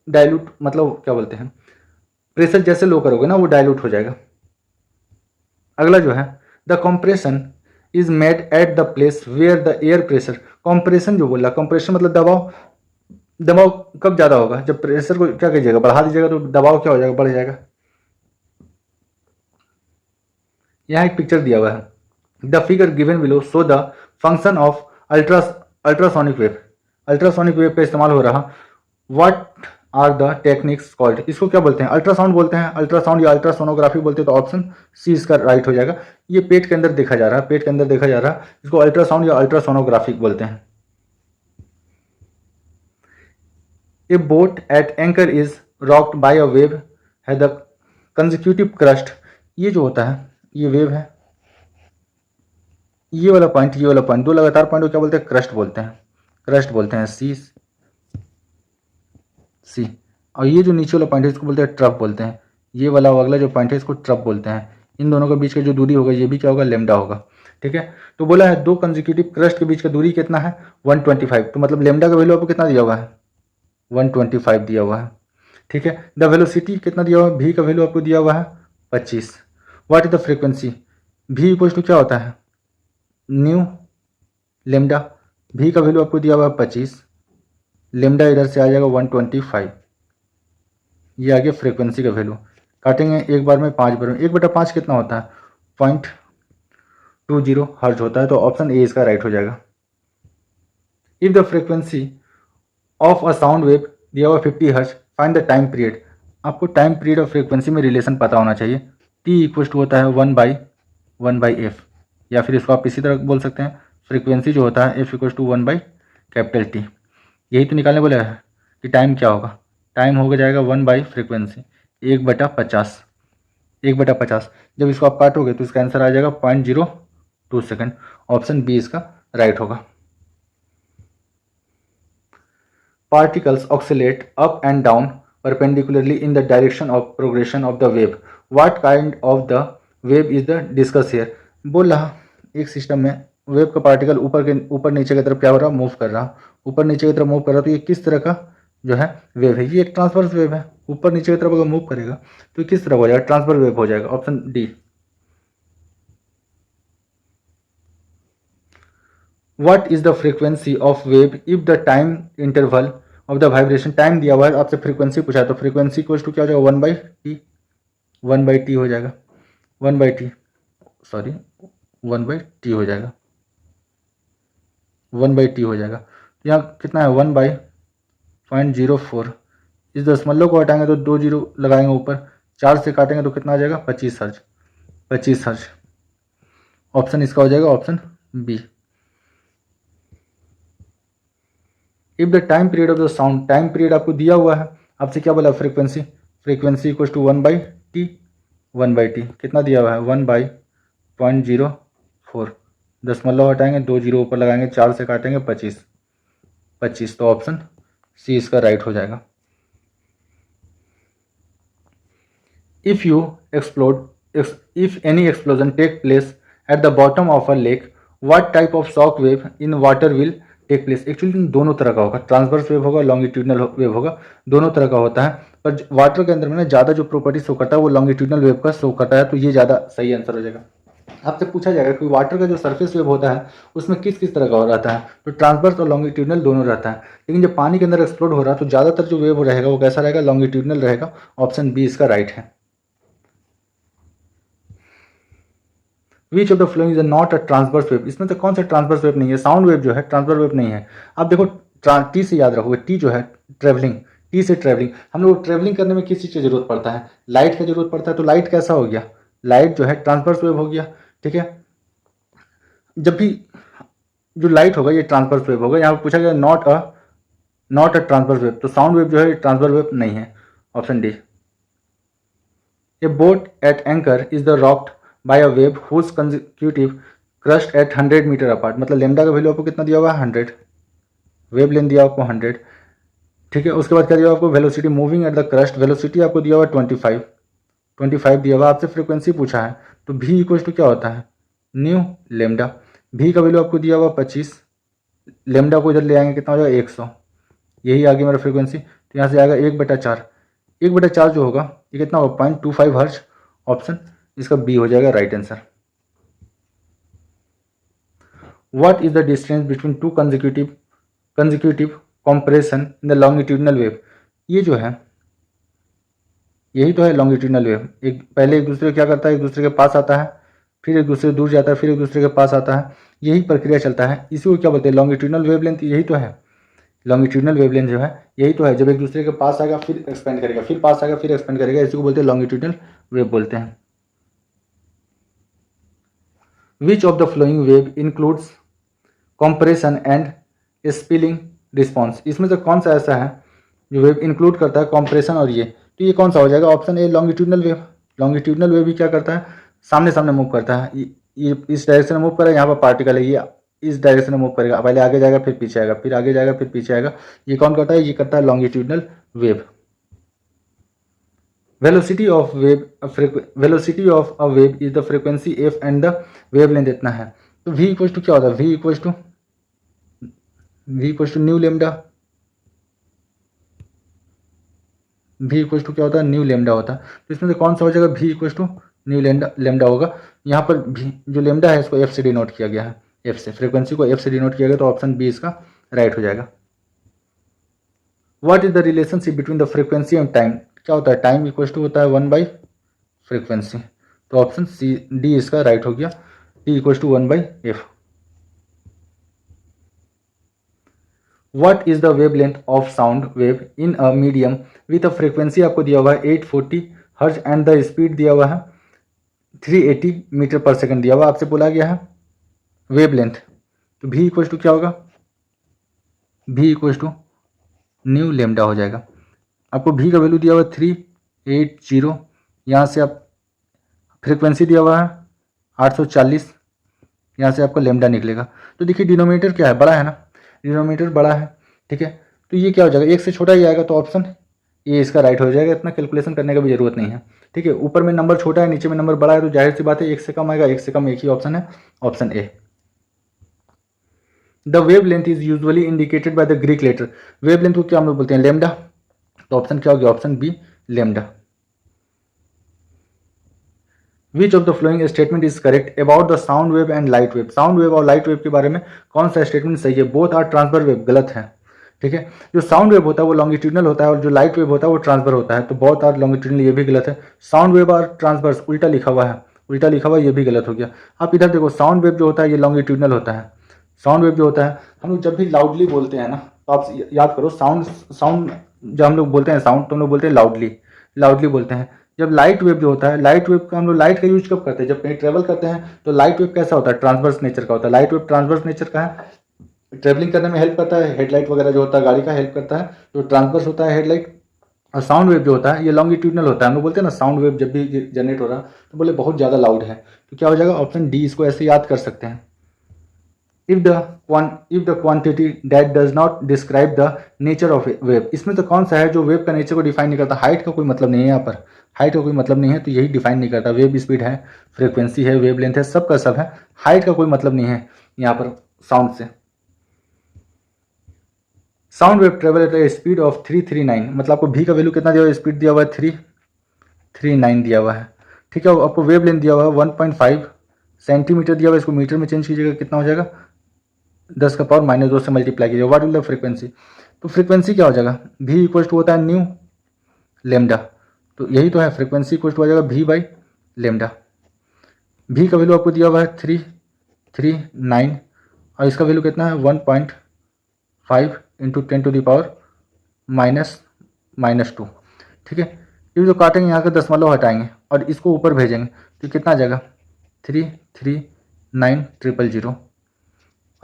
डाइल्यूट, मतलब क्या बोलते हैं, प्रेशर जैसे लो करोगे ना वो डाइल्यूट हो जाएगा। अगला जो है, the compression is made at the place where the air pressure. Compression जो बोला, कंप्रेशन मतलब दबाव, दबाव कब ज़्यादा होगा, जब प्रेशर को क्या कीजिएगा, बढ़ा दीजिएगा तो दबाव क्या हो जाएगा, बढ़ जाएगा। यहाँ एक पिक्चर दिया हुआ है, the figure given below show the function of ultrasonic wave. Ultrasonic wave का इस्तेमाल हो रहा what are the techniques called, इसको क्या बोलते हैं? अल्ट्रासाउंड बोलते हैं, अल्ट्रासाउंड या अल्ट्रासोनोग्राफी बोलते हैं, तो ऑप्शन सी इसका राइट हो जाएगा। ये पेट के अंदर देखा जा रहा है, पेट के अंदर देखा जा रहा है, इसको अल्ट्रासाउंड या अल्ट्रासोनोग्राफी बोलते हैं। A boat at anchor is rocked by a wave है द कंजिक्यूटिव क्रस्ट, ये जो होता है ये वेव है, ये वाला पॉइंट, ये वाला पॉइंट, दो लगातार पॉइंट को क्या बोलते हैं? क्रस्ट बोलते हैं, क्रस्ट बोलते हैं, सी सी। और ये जो नीचे वाला पॉइंट है इसको बोलते हैं ट्रफ बोलते हैं, ये वाला अगला जो पॉइंट है इसको ट्रफ बोलते हैं। इन दोनों के बीच का जो दूरी होगा ये भी क्या होगा? लेमडा होगा। ठीक है, तो बोला है दो कंजिक्यूटिव क्रस्ट के बीच का दूरी कितना है? 125, तो मतलब लेमडा का वैल्यू आपको कितना दिया हुआ है? 125 दिया हुआ है। ठीक है, द वेलोसिटी कितना दिया हुआ है? भी का वैल्यू आपको दिया हुआ है 25। What is the frequency? भी इक्वल टू क्या होता है? न्यू लेमडा, भी का वैल्यू आपको दिया हुआ है 25, लेमडा इधर से आ जाएगा 125, ये आ गया फ्रीक्वेंसी का वैल्यू। काटेंगे एक बार में 5 बार में, 1/5 कितना होता है? 0.20 हर्ज होता है, तो ऑप्शन ए इसका राइट हो जाएगा। If the frequency of a sound wave दिया हुआ 50 हर्ज, फाइंड द टाइम पीरियड, आपको टाइम पीरियड और फ्रीक्वेंसी में रिलेशन पता होना चाहिए। टी इक्वल टू होता है 1/1/f, या फिर इसको आप इसी तरह बोल सकते हैं, फ्रीक्वेंसी जो होता है f इक्वल टू 1/T। यही तो निकालने बोला है कि टाइम क्या होगा? टाइम होगा जाएगा 1/फ्रीक्वेंसी, 1/50, 1/50। जब इसको आप काटोगे तो इसका आंसर आ जाएगा 0.02 सेकेंड। ऑप्शन बी इसका राइट होगा। Particles oscillate up and down perpendicularly in the direction of progression of the wave. What kind of the wave is the discuss here? बोल रहा एक सिस्टम में वेव का पार्टिकल ऊपर नीचे की तरफ क्या हो रहा? मूव कर रहा, ऊपर नीचे की तरफ मूव कर रहा, तो ये किस तरह का जो है वेव है? ये एक ट्रांसवर्स वेव है, ऊपर नीचे की तरफ अगर मूव करेगा तो ये किस तरह हो जाएगा? ट्रांसफर वेव हो जाएगा। Option D. What is the frequency of wave if the time interval of the vibration, time दिया हुआ है, आपसे फ्रीक्वेंसी पूछा है, तो फ्रीक्वेंसी इक्वल टू क्या हो जाएगा? 1/T, 1/T हो जाएगा, 1/T, सॉरी 1/T हो जाएगा, 1/T हो जाएगा। तो यहाँ कितना है? 1/0.04। इस दशमलव को हटाएंगे तो 2 जीरो लगाएंगे ऊपर, 4 से काटेंगे तो कितना आ जाएगा? 25 हर्ज, 25 हर्ज। ऑप्शन इसका हो जाएगा option B. If the time period of the sound, time period आपको दिया हुआ है, आपसे क्या बोला? Frequency, frequency equal to 1/T, 1/T कितना दिया हुआ है? 1/0.04, दशमलव हटाएंगे, 2 जीरो ऊपर लगाएंगे, 4 से काटेंगे 25, 25, तो ऑप्शन सी इसका राइट हो जाएगा। If you explode, if any explosion take place at the bottom of a lake, what type of shock wave in water will take place? Actually दोनों तरह का होगा, ट्रांसवर्स वेव होगा, लॉन्गिट्यूडनल वेव होगा, दोनों तरह का होता है। पर वाटर के अंदर में ना ज़्यादा जो प्रॉपर्टी शो करता है वो लॉन्गिट्यूडनल वेव का शो करता है, तो ये ज़्यादा सही आंसर हो जाएगा। आपसे पूछा जाएगा कि वाटर का जो सरफेस वेव होता है उसमें किस किस तरह का हो रहता है, तो ट्रांसवर्स और लॉन्गिट्यूडनल दोनों रहता है। लेकिन जब पानी के अंदर एक्सप्लोड हो रहा है तो ज़्यादातर जो वेव रहेगा वो कैसा रहेगा? लॉन्गिट्यूडनल रहेगा। ऑप्शन बी इसका राइट है। विच of the flowing is not a transverse wave, इसमें तो कौन सा ट्रांसवर्स वेव नहीं है? साउंड वेव जो है ट्रांसवर्स वेव नहीं है। आप देखो टी से याद रखोगे, टी जो है ट्रेवलिंग, टी से ट्रेवलिंग, हम लोग ट्रेवलिंग करने में किस चीज़ की जरूरत पड़ता है? लाइट की जरूरत पड़ता है, तो लाइट कैसा हो गया? लाइट जो है ट्रांसवर्स वेव हो गया। ठीक है, जब भी जो लाइट होगा ये ट्रांसवर्स वेव होगा। यहाँ पर पूछा गया नॉट अ ट्रांसवर्स वेव, तो साउंड वेव जो है ट्रांसवर्स वेव नहीं है। Option D. A boat at anchor is the rocked by a wave whose consecutive crest at 100 metre apart, मतलब लेमडा का वैल्यू आपको कितना दिया हुआ है? 100, वेव लेंथ दिया आपको 100। ठीक है, उसके बाद क्या दिया आपको? Velocity moving at the crust, velocity आपको दिया हुआ 25 दिया हुआ। आपसे फ्रीक्वेंसी पूछा है, तो भी इक्वल टू क्या होता है? न्यू लेमडा, भी का वैल्यू आपको दिया हुआ 25, लेमडा को इधर ले आएंगे कितना हो जाएगा? 100, यही आ गया मेरा फ्रीक्वेंसी। तो यहाँ से आएगा 1/4, 1/4 जो होगा ये कितना होगा? 0.25 हर्ज। ऑप्शन इसका बी हो जाएगा right answer. What is the distance between two consecutive compression in the longitudinal wave, ये जो है यही तो है लॉन्गिट्यूडनल वेव। एक पहले एक दूसरे क्या करता है? एक दूसरे के पास आता है, फिर एक दूसरे दूर जाता है, फिर एक दूसरे के पास आता है, यही प्रक्रिया चलता है। इसी को क्या बोलते हैं? लॉन्गिट्यूडनल वेवलेंथ, यही तो है। लॉन्गिट्यूडनल वेवलेंथ जो है यही तो है, जब एक दूसरे के पास आएगा फिर एक्सपेंड करेगा, फिर पास आएगा फिर एक्सपेंड करेगा, इसी को बोलते हैं लॉन्गिट्यूडनल वेव बोलते हैं। विच of the flowing wave includes compression and spilling response, इसमें से कौन सा ऐसा है जो वेव इंक्लूड करता है कॉम्प्रेशन और ये, तो ये कौन सा हो जाएगा? ऑप्शन ए लॉन्गिट्यूडनल वेव। लॉन्गिट्यूडनल वेव भी क्या करता है? सामने सामने मूव करता है, ये इस डायरेक्शन में मूव करेगा, यहाँ पर पार्टिकल है ये इस डायरेक्शन में मूव करेगा, पहले आगे जाएगा फिर पीछे आएगा, फिर आगे जाएगा फिर पीछे आएगा, ये कौन करता है? ये करता है longitudinal wave. Velocity of a wave is the frequency F and the wavelength इतना है, तो v इक्वल टू क्या होता है? v equal to nu lambda, v equal to क्या होता है? न्यू लेमडा होता है। तो इसमें से कौन सा हो जाएगा? v equal to nu lambda होगा। यहाँ पर v जो लेमडा है इसको f से डिनोट किया गया है, f से फ्रीक्वेंसी को f से डिनोट किया गया, तो ऑप्शन बी इसका राइट हो जाएगा। What is the relationship between the frequency and time, क्या होता है? टाइम इक्वल टू होता है 1/फ्रीक्वेंसी, तो ऑप्शन सी डी इसका राइट हो गया, T equal to 1/f। What is the wave length of sound wave in a medium with a frequency आपको दिया हुआ है 840 हर्ट्ज एंड द स्पीड दिया हुआ है 380 मीटर पर सेकंड दिया हुआ, आपसे बोला गया है वेव लेंथ, तो v इक्वल टू क्या होगा? v equal to nu lambda हो जाएगा। आपको v का वैल्यू दिया हुआ है 380, यहाँ से आप फ्रीक्वेंसी दिया हुआ है 840, यहाँ से आपका लेमडा निकलेगा। तो देखिए डिनोमिनेटर क्या है? बड़ा है ना, डिनोमिनेटर बड़ा है, ठीक है, तो ये क्या हो जाएगा? एक से छोटा ही आएगा, तो ऑप्शन ये इसका राइट हो जाएगा, इतना कैलकुलेशन करने का भी जरूरत नहीं है, ठीक है। ऊपर में नंबर छोटा है नीचे में नंबर बड़ा है, तो जाहिर सी बात है एक से कम आएगा, एक से कम एक ही ऑप्शन है, option A. The wave length is usually indicated by the Greek letter, wave length को क्या हम लोग बोलते हैं? लेमडा, तो ऑप्शन क्या हो गया? Option B lambda. Which of the flowing statement is correct about the sound wave and light wave, sound wave और लाइट वेव के बारे में कौन सा स्टेटमेंट सही है? बोथ आर ट्रांसफर वेव, गलत है, ठीक है। जो साउंड वेव होता है वो लॉन्गिट्यूडनल होता है और जो लाइट वेव होता है वो ट्रांसफर होता है, तो बोथ आर लॉन्गिट्यूडनल, ये भी गलत है। साउंड वेव और ट्रांसवर्स उल्टा लिखा हुआ है, उल्टा लिखा हुआ है, ये भी गलत हो गया। आप इधर देखो, साउंड वेव जो होता है ये लॉन्गिट्यूडनल होता है, साउंड वेव जो होता है हम लोग जब भी लाउडली बोलते हैं ना, तो आप याद करो साउंड जब हम लोग बोलते हैं साउंड, तो हम लोग बोलते हैं लाउडली बोलते हैं। जब लाइट वेव जो होता है, लाइट वेव का हम लोग लाइट का यूज कब करते हैं? जब कहीं ट्रेवल करते हैं, तो लाइट वेव कैसा होता है? ट्रांसवर्स नेचर का होता है। लाइट वेव ट्रांसवर्स नेचर का है, ट्रेवलिंग करने में हेल्प करता है, हेडलाइट वगैरह जो होता है गाड़ी का हेल्प करता है, तो ट्रांसवर्स होता है हेडलाइट। और साउंड वेव जो होता है ये लॉन्गिट्यूडनल होता है। हम लोग बोलते हैं ना साउंड वेव जब भी जनरेट हो रहा तो बोले बहुत ज़्यादा लाउड है, तो क्या हो जाएगा? ऑप्शन डी, इसको ऐसे याद कर सकते हैं। if the quantity that does not describe the nature of a wave, इसमें तो कौन सा है जो वेव का नेचर को डिफाइन नहीं करता? हाइट का कोई मतलब नहीं है, यहाँ पर हाइट का कोई मतलब नहीं है, तो यही डिफाइन नहीं करता। वेव स्पीड है, फ्रीक्वेंसी है, वेव लेंथ है, सबका सब है, हाइट का कोई मतलब नहीं है यहाँ पर साउंड से। Sound wave travel eight A speed of 339, मतलब आपको v का वैल्यू कितना दिया हुआ है? स्पीड दिया हुआ है 339 दिया हुआ है, ठीक है। आपको वेव लेंथ दिया हुआ है 1.5 सेंटीमीटर दिया हुआ है, इसको मीटर में चेंज कीजिएगा, कितना हो जाएगा? 10 का पावर -2 से मल्टीप्लाई कीजिए। व्हाट विल द फ्रीक्वेंसी, तो फ्रीक्वेंसी क्या हो जाएगा? v इक्वल टू होता है न्यू लेमडा, तो यही तो है, फ्रीक्वेंसी इक्वल टू हो जाएगा v बाई लेमडा। v का वैल्यू आपको दिया हुआ है 339 और इसका वैल्यू कितना है? 1.5 इंटू 10 टू द पावर -2, ठीक है। ये जो काटेंगे यहाँ का दशमलव हटाएंगे और इसको ऊपर भेजेंगे, तो कितना आ जाएगा? 339,000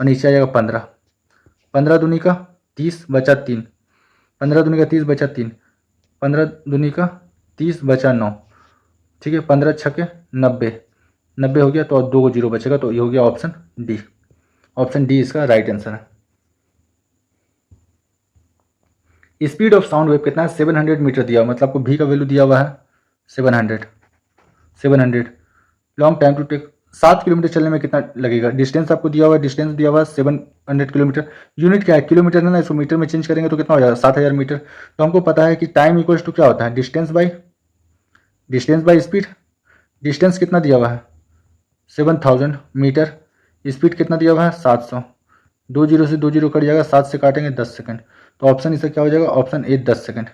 और नीचे आ जाएगा 15, 15 दूनी का 30 बचा 3, 15 दूनी का 30 बचा 3, 15 दूनी का 30 बचा 9, ठीक है। 15 छक्के 90 हो गया, तो 2 जीरो बचेगा, तो ये हो गया ऑप्शन डी, ऑप्शन डी इसका राइट आंसर है। स्पीड ऑफ साउंड वेव कितना है? 700 मीटर दिया हुआ, मतलब आपको v का वैल्यू दिया हुआ है 700। Long time to take, 7 kilometre चलने में कितना लगेगा? डिस्टेंस आपको दिया हुआ है, डिस्टेंस दिया हुआ है 700 किलोमीटर। यूनिट क्या है? किलोमीटर है ना, इसको मीटर में चेंज करेंगे तो कितना हो जाएगा? 7000 मीटर। तो हमको पता है कि टाइम इक्वल्स टू क्या होता है? Distance by speed. डिस्टेंस कितना दिया हुआ है? 7000 मीटर। स्पीड कितना दिया हुआ है? 700। 2 जीरो से 2 जीरो कट जाएगा, 7 से काटेंगे 10 सेकंड, तो ऑप्शन इसका क्या हो जाएगा? Option A 10 second.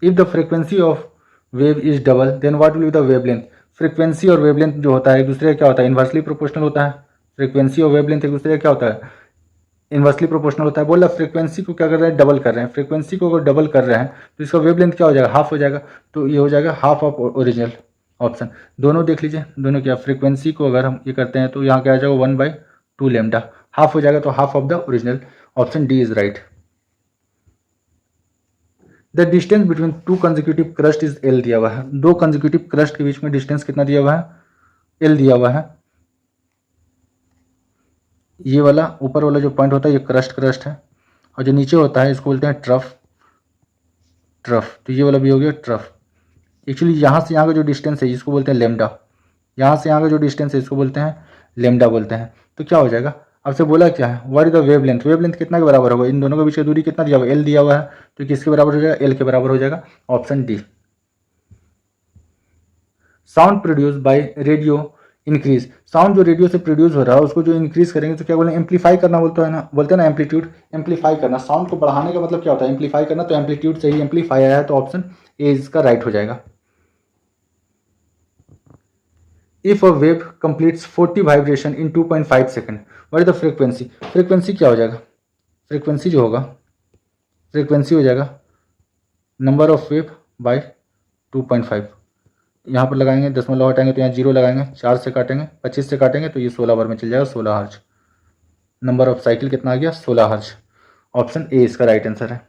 If the frequency of wave is double then what will be the wavelength, frequency और वेवलेंथ जो होता है एक दूसरे का क्या होता है? इन्वर्सली प्रोपोर्शनल होता है। फ्रीक्वेंसी और वेवलेंथ एक दूसरे का क्या होता है? इन्वर्सली प्रोपोर्शनल होता है। बोला फ्रीक्वेंसी को क्या कर रहे हैं, डबल कर रहे हैं। फ्रीक्वेंसी को अगर डबल कर रहे हैं तो इसका वेवलेंथ क्या हो जाएगा, हाफ हो जाएगा। तो ये हो जाएगा हाफ ऑफ ओरिजिनल ऑप्शन। दोनों देख लीजिए, दोनों क्या, फ्रीक्वेंसी को अगर हम ये करते हैं तो यहाँ क्या आ जाएगा 1/2 लेमडा, हाफ हो जाएगा तो half of the original. Option D is right. The distance between two consecutive crust is L दिया हुआ है। दो कंजिक्यूटिव क्रस्ट के बीच में डिस्टेंस कितना दिया हुआ है, एल दिया हुआ है। ये वाला ऊपर वाला जो पॉइंट होता है ये क्रस्ट है, और जो नीचे होता है इसको बोलते हैं ट्रफ। तो ये वाला भी हो गया ट्रफ। एक्चुअली यहाँ से यहाँ का जो डिस्टेंस है इसको बोलते हैं लेमडा, यहाँ से यहाँ का जो डिस्टेंस है इसको बोलते हैं लेमडा बोलते हैं। तो क्या हो जाएगा, आपसे बोला क्या है, what is the wavelength. Wavelength कितना के बराबर होगा, इन दोनों के बीच की दूरी कितना दिया हुआ है, एल दिया हुआ है। तो किसके बराबर हो जाएगा, एल के बराबर हो जाएगा। Option D. Sound produce by radio increase. Sound जो रेडियो से प्रोड्यूस हो रहा है उसको जो इंक्रीज करेंगे तो क्या बोलेंगे, एम्पलीफाई करना बोलते हैं ना, बोलते हैं ना एम्पलीट्यूड। एम्पलीफाई करना, साउंड को बढ़ाने का मतलब क्या होता है, एम्पलीफाई करना। तो एम्पलीट्यूड से ही एम्पलीफाई आया है, तो ऑप्शन ए इसका राइट हो जाएगा। If a wave completes 40 vibration in 2.5 second, what is the frequency. Frequency क्या हो जाएगा, फ्रीक्वेंसी जो होगा, फ्रीक्वेंसी हो जाएगा नंबर ऑफ वेव बाय 2.5। यहाँ पर लगाएंगे, दशमलव हटाएंगे तो यहाँ जीरो लगाएंगे, 4 से काटेंगे, 25 से काटेंगे तो ये 16 बार में चल जाएगा, 16 हर्ट्ज। नंबर ऑफ साइकिल कितना आ गया, 16 हर्ट्ज। ऑप्शन ए इसका राइट आंसर है।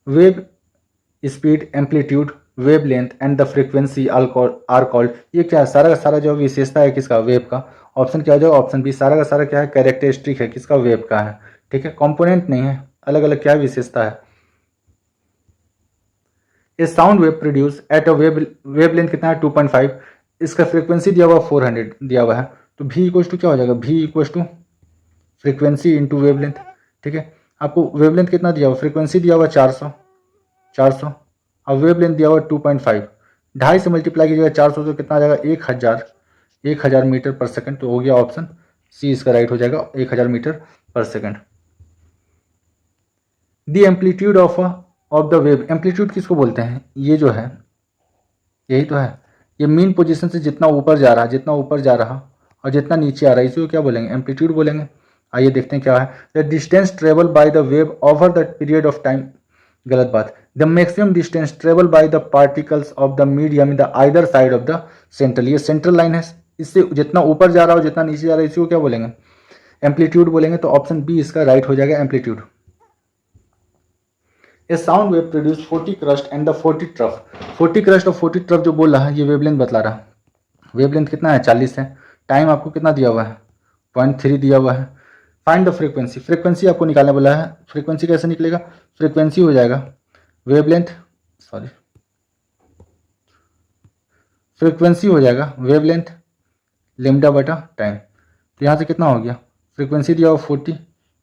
Wave speed, amplitude, wave length and the frequency are called. ये क्या है, सारा का सारा जो विशेषता है किसका, वेव का। ऑप्शन क्या हो जाएगा, ऑप्शन बी। सारा का सारा क्या है, कैरेक्टरिस्टिक है किसका, वेव का है। ठीक है, कंपोनेंट नहीं है, अलग अलग क्या है, विशेषता है। A sound wave produce at a wavelength कितना है 2.5, इसका फ्रीक्वेंसी दिया हुआ 400 दिया हुआ है। तो भी इक्वल टू क्या हो जाएगा, v equal to frequency into wave length. ठीक है, आपको वेव लेंथ कितना दिया हुआ, फ्रीक्वेंसी दिया हुआ 400 और वेव लेंथ दिया हुआ 2.5। 2.5 से मल्टीप्लाई कीजिएगा 400 तो कितना आ जाएगा, 1000 मीटर पर सेकंड। तो हो गया ऑप्शन सी इसका राइट हो जाएगा, 1000 मीटर पर second. The amplitude of the wave, amplitude किसको बोलते हैं, ये जो है यही तो है, ये मीन पोजीशन से जितना ऊपर जा रहा, और जितना नीचे आ रहा है इसी को क्या बोलेंगे, एम्पलीट्यूड बोलेंगे। आइए देखते हैं क्या है। The distance travel by the wave over the period of time, गलत बात। The maximum distance travel by the particles of the medium in the either side of the central, ये सेंट्रल लाइन है, इससे जितना ऊपर जा रहा हो जितना नीचे जा रहा है इसी को क्या बोलेंगे, एम्पलीट्यूड बोलेंगे। तो ऑप्शन बी इसका राइट हो जाएगा, amplitude. A sound wave produce 40 crust and the 40 trough. 40 crust और 40 ट्रफ जो बोल रहा है ये वेवलेंथ बतला रहा है। वेवलेंथ कितना है, 40 है। टाइम आपको कितना दिया हुआ है, 0.3 दिया हुआ है। फाइंड द फ्रीक्वेंसी, फ्रीक्वेंसी आपको निकालने बोला है। फ्रीक्वेंसी कैसे निकलेगा, फ्रीक्वेंसी हो जाएगा फ्रीक्वेंसी हो जाएगा वेवलेंथ लेमडा बटा टाइम। तो यहाँ से कितना हो गया, फ्रीक्वेंसी दिया हुआ 40,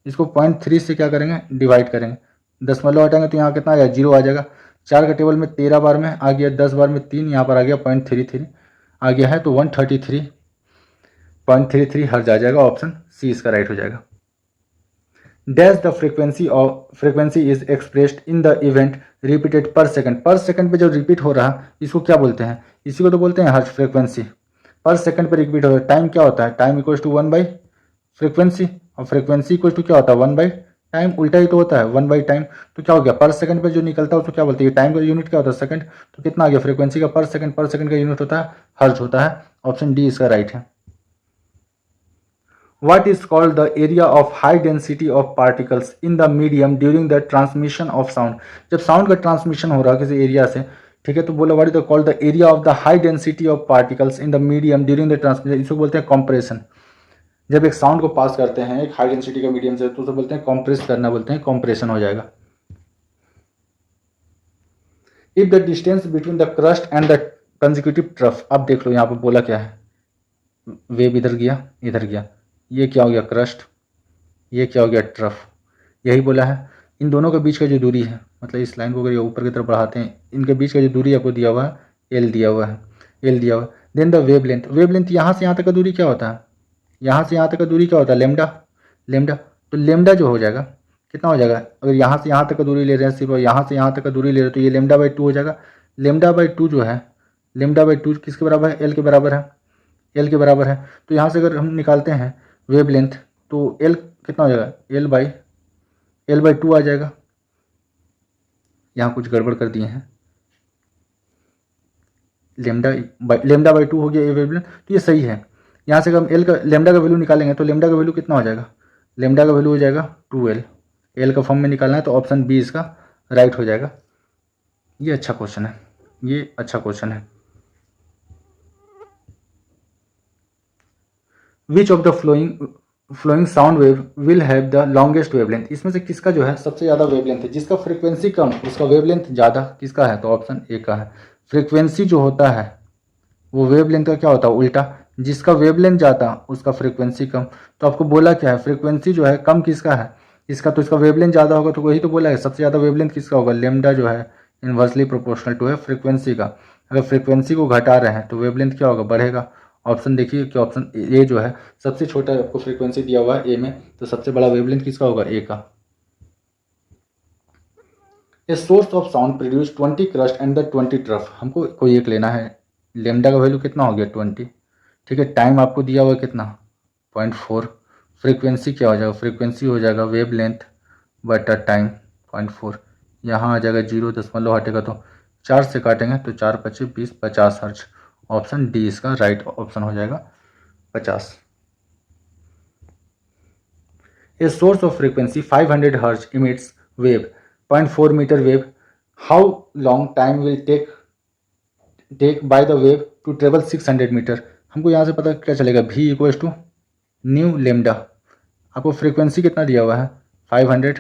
इसको 0.3 से क्या करेंगे, डिवाइड करेंगे। दशमलव हटाएंगे तो यहाँ कितना आ जाएगा, 0 आ जाएगा। 4 का टेबल में 13 बार में आ गया, 10 बार में 3, यहाँ पर आ गया 0.33 आ गया है, तो 133.33 हर्ट्ज आ जाएगा। ऑप्शन सी इसका राइट हो जाएगा। Dash the frequency is expressed in the event repeated पर सेकंड। पर सेकंड पे जो रिपीट हो रहा है इसको क्या बोलते हैं, इसी को तो बोलते हैं हर्ट्ज। फ्रीक्वेंसी पर सेकंड पे रिपीट हो रहा है। टाइम क्या होता है, टाइम इक्वल्स टू 1/फ्रीक्वेंसी, और फ्रीक्वेंसी इक्वल्स टू क्या होता है, 1/टाइम, उल्टा ही तो होता है, 1/टाइम। तो क्या हो गया, पर सेकंड पे जो निकलता है उसको क्या बोलते हैं, टाइम का यूनिट क्या होता है, सेकंड। तो कितना आ गया, फ्रीक्वेंसी का पर सेकंड का यूनिट होता है हर्ट्ज होता है। ऑप्शन डी इसका राइट है। What is called the area of high density of particles in the medium during the transmission of sound? जब साउंड का ट्रांसमिशन हो रहा है किसी एरिया से, ठीक है, तो बोला what is called the area of the high density of particles in the medium during the transmission, इसको बोलते हैं कॉम्प्रेशन। जब एक साउंड को पास करते हैं एक हाई डेंसिटी का मीडियम से तो उसे बोलते हैं कॉम्प्रेस करना, बोलते हैं कॉम्प्रेशन हो जाएगा। If the distance between the crust and the consecutive trough, अब देख लो यहाँ पर बोला क्या है, वेव इधर गया इधर गया, ये क्या हो गया क्रस्ट, ये क्या हो गया ट्रफ, यही बोला है। इन दोनों के बीच का जो दूरी है, मतलब इस लाइन को अगर ये ऊपर की तरफ बढ़ाते हैं, इनके बीच का जो दूरी आपको दिया हुआ है एल दिया हुआ है, एल दिया हुआ है। देन द वेवलेंथ यहाँ से यहाँ तक का दूरी क्या होता है, यहाँ से यहाँ तक का दूरी क्या होता है, लेमडा। तो लेमडा जो हो जाएगा कितना हो जाएगा, अगर यहाँ से यहाँ तक का दूरी ले रहे हैं सिर्फ, यहाँ से यहाँ तक का दूरी ले रहे हैं तो ये λ/2 हो जाएगा। λ/2 जो है, λ/2 किसके बराबर है, एल के बराबर है, एल के बराबर है। तो यहाँ से अगर हम निकालते हैं वेवलेंथ, तो एल कितना हो जाएगा, एल बाई 2 आ जाएगा। यहाँ कुछ गड़बड़ कर दिए हैं, लेमडा बाई 2 हो गया ये वेवलेंथ, तो ये सही है। यहाँ से अगर हम एल का लेमडा का वैल्यू निकालेंगे तो लेमडा का वैल्यू कितना हो जाएगा, लेमडा का वैल्यू हो जाएगा 2L। एल का फॉर्म में निकालना है तो ऑप्शन बी इसका राइट हो जाएगा। ये अच्छा क्वेश्चन है, ये अच्छा क्वेश्चन है। विच of the flowing sound wave will have the longest wavelength, इसमें से किसका जो है सबसे ज़्यादा वेवलेंथ है, जिसका फ्रीक्वेंसी कम उसका वेवलेंथ ज़्यादा किसका है, तो ऑप्शन ए का है। फ्रीक्वेंसी जो होता है वो वेवलेंथ का क्या होता है उल्टा, जिसका वेवलेंथ ज़्यादा उसका फ्रीक्वेंसी कम। तो आपको बोला क्या है, फ्रीक्वेंसी जो है कम किसका है, इसका, तो इसका वेवलेंथ ज़्यादा होगा, तो वही तो बोला है सबसे ज़्यादा वेवलेंथ किसका होगा, लेमडा जो है इन्वर्सली प्रोपोर्शनल टू है फ्रीक्वेंसी का। अगर फ्रीक्वेंसी को घटा रहे हैं तो वेवलेंथ क्या होगा, बढ़ेगा। ऑप्शन देखिए कि ऑप्शन ए जो है सबसे छोटा आपको फ्रीक्वेंसी दिया हुआ है ए में, तो सबसे बड़ा वेवलेंथ किसका होगा, ए का। ए source of sound produce 20 crust and the 20 trough, हमको कोई एक लेना है। लेमडा का वैल्यू कितना हो गया 20, ठीक है। टाइम आपको दिया हुआ कितना 0.4, फ्रीक्वेंसी क्या हो जाएगा, फ्रीक्वेंसी हो जाएगा वेवलेंथ बटा टाइम 0.4, यहाँ आ जाएगा 0 दशमलव हटेगा तो 4 से काटेंगे तो 4 × 25 = 20 50 हर्ट्ज। ऑप्शन डी इसका राइट ऑप्शन हो जाएगा 50। A source of frequency 500 hertz emits wave 0.4 metre wave, how long time will take by the wave to travel 600 metre. हमको यहाँ से पता क्या चलेगा, v equals to nu lambda. आपको फ्रीक्वेंसी कितना दिया हुआ है 500,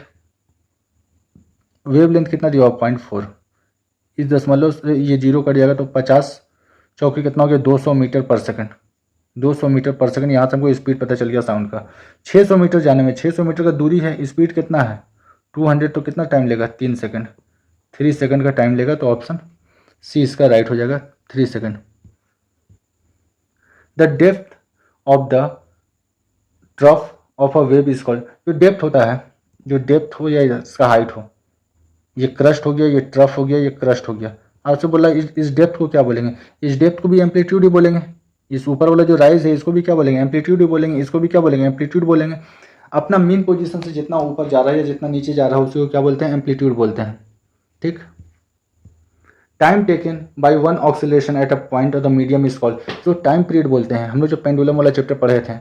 वेवलेंथ कितना दिया हुआ 0.4, इस दशमलव से ये 0 कट जाएगा तो 50 चौकी कितना हो गया 200 मीटर पर सेकंड, 200 मीटर पर सेकंड। यहाँ से हमको स्पीड पता चल गया साउंड का। 600 मीटर जाने में 600 मीटर का दूरी है, स्पीड कितना है 200, तो कितना टाइम लेगा 3 सेकंड, 3 सेकंड का टाइम लेगा, तो ऑप्शन सी इसका राइट हो जाएगा 3 second. The depth of the trough of a wave is called, जो डेप्थ होता है, जो डेप्थ हो या इसका हाइट हो, ये क्रस्ट हो गया, ये ट्रफ हो गया, ये क्रस्ट हो गया। आपसे बोला इस डेप्थ को क्या बोलेंगे, इस डेप्थ को भी एम्पलीट्यूड ही बोलेंगे। इस ऊपर वाला जो राइज है इसको भी क्या बोलेंगे, एम्पलीट्यूड ही बोलेंगे। इसको भी क्या बोलेंगे, एम्पलीट्यूड बोलेंगे। अपना मीन पोजीशन से जितना ऊपर जा रहा है या जितना नीचे जा रहा है उसी को क्या बोलते हैं, एम्पलीट्यूड बोलते हैं। ठीक। Time taken by one oscillation at a point of the medium is called, जो टाइम पीरियड बोलते हैं। हम लोग जो पेंडुलम वाला चैप्टर पढ़े थे,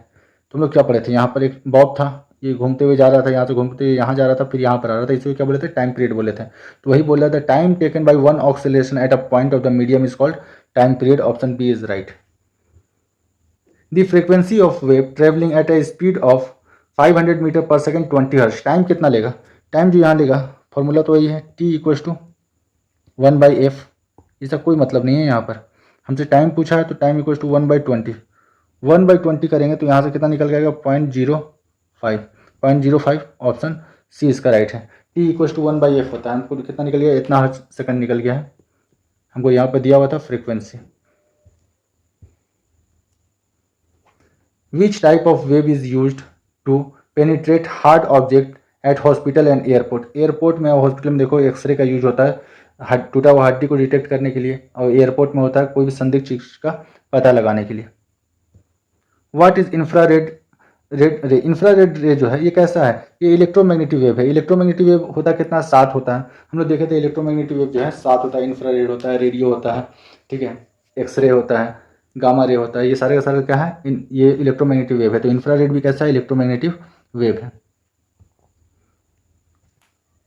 तुम लोग क्या पढ़े थे, यहाँ पर एक बॉब था, ये घूमते हुए जा रहा था, यहाँ से घूमते हुए यहाँ जा रहा था, फिर यहाँ पर आ रहा था, इसको क्या बोले थे, टाइम पीरियड बोले थे। तो वही बोल रहा था, time taken by one oscillation at a point of the medium is called time period. Option B is right. The frequency of wave travelling at a speed of 500 metre per second 20 hertz, time कितना लेगा, time जो यहाँ लेगा formula तो वही है, t equals to 1/f। इसका कोई मतलब नहीं है, यहाँ पर हमसे टाइम पूछा है तो टाइम इक्वल्स टू 1/20, 1/20 करेंगे तो यहाँ से कितना निकल जाएगा 0.05। ऑप्शन सी इसका राइट है। t इक्वल्स टू 1/f होता है, हमको कितना निकल गया, इतना हर सेकंड निकल गया है, हमको यहाँ पर दिया हुआ था frequency. Which type of wave is used to penetrate hard object at hospital and airport. Airport में और हॉस्पिटल में देखो एक्सरे का यूज होता है टूटा हुआ हड्डी को डिटेक्ट करने के लिए, और एयरपोर्ट में होता है कोई भी संदिग्ध चीज का पता लगाने के लिए। व्हाट इज इंफ्रारेड रे, इंफ्रारेड रे जो है ये कैसा है, ये इलेक्ट्रोमैग्नेटिक वेव है। इलेक्ट्रोमैग्नेटिक वेव होता है कितना 7 होता है, हम लोग देखे थे इलेक्ट्रोमैग्नेटिक वेव जो है 7 होता है। इंफ्रारेड होता है, रेडियो होता है, ठीक है, एक्सरे होता है, गामा रे होता है, ये सारे का सारे क्या है, ये इलेक्ट्रोमैग्नेटिक वेव है। तो इंफ्रारेड भी कैसा है, इलेक्ट्रोमैग्नेटिक वेव है।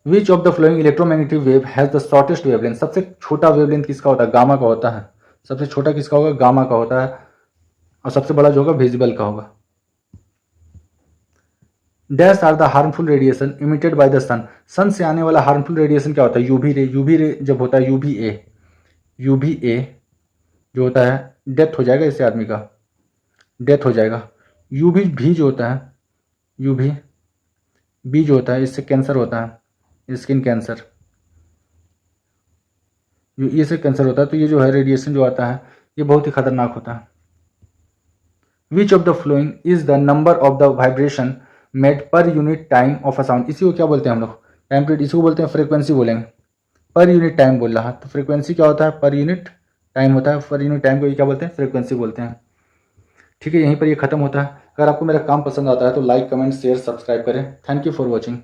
विच of the flowing electromagnetic wave has the shortest wavelength, सबसे छोटा वेवलेंथ किसका होता है, गामा का होता है। सबसे छोटा किसका होगा, गामा का होता है, और सबसे बड़ा जो होगा विजिबल का होगा। Dash are the harmful radiation emitted by the sun, sun से आने वाला हार्मफुल रेडिएशन क्या होता है, यूवी रे। यूवी रे जब होता है यूवी ए जो होता है डेथ हो जाएगा, इससे आदमी का डेथ हो जाएगा। यूवी भी जो होता है, यूवी बी जो होता है इससे कैंसर होता है, स्किन कैंसर, ये से कैंसर होता है। तो ये जो है रेडिएशन जो आता है ये बहुत ही खतरनाक होता है। विच of the following is the number of the vibration made per unit time of a sound, इसी को क्या बोलते हैं हम लोग, टाइम पीरियड, इसको बोलते हैं फ्रीक्वेंसी बोलेंगे। पर यूनिट टाइम बोल रहा है तो फ्रीक्वेंसी क्या होता है, पर यूनिट टाइम होता है, पर यूनिट टाइम को ये क्या बोलते हैं, फ्रीक्वेंसी बोलते हैं। ठीक है, यहीं पर ये खत्म होता है। अगर आपको मेरा काम पसंद आता है तो लाइक, कमेंट, शेयर, सब्सक्राइब करें। Thank you for watching.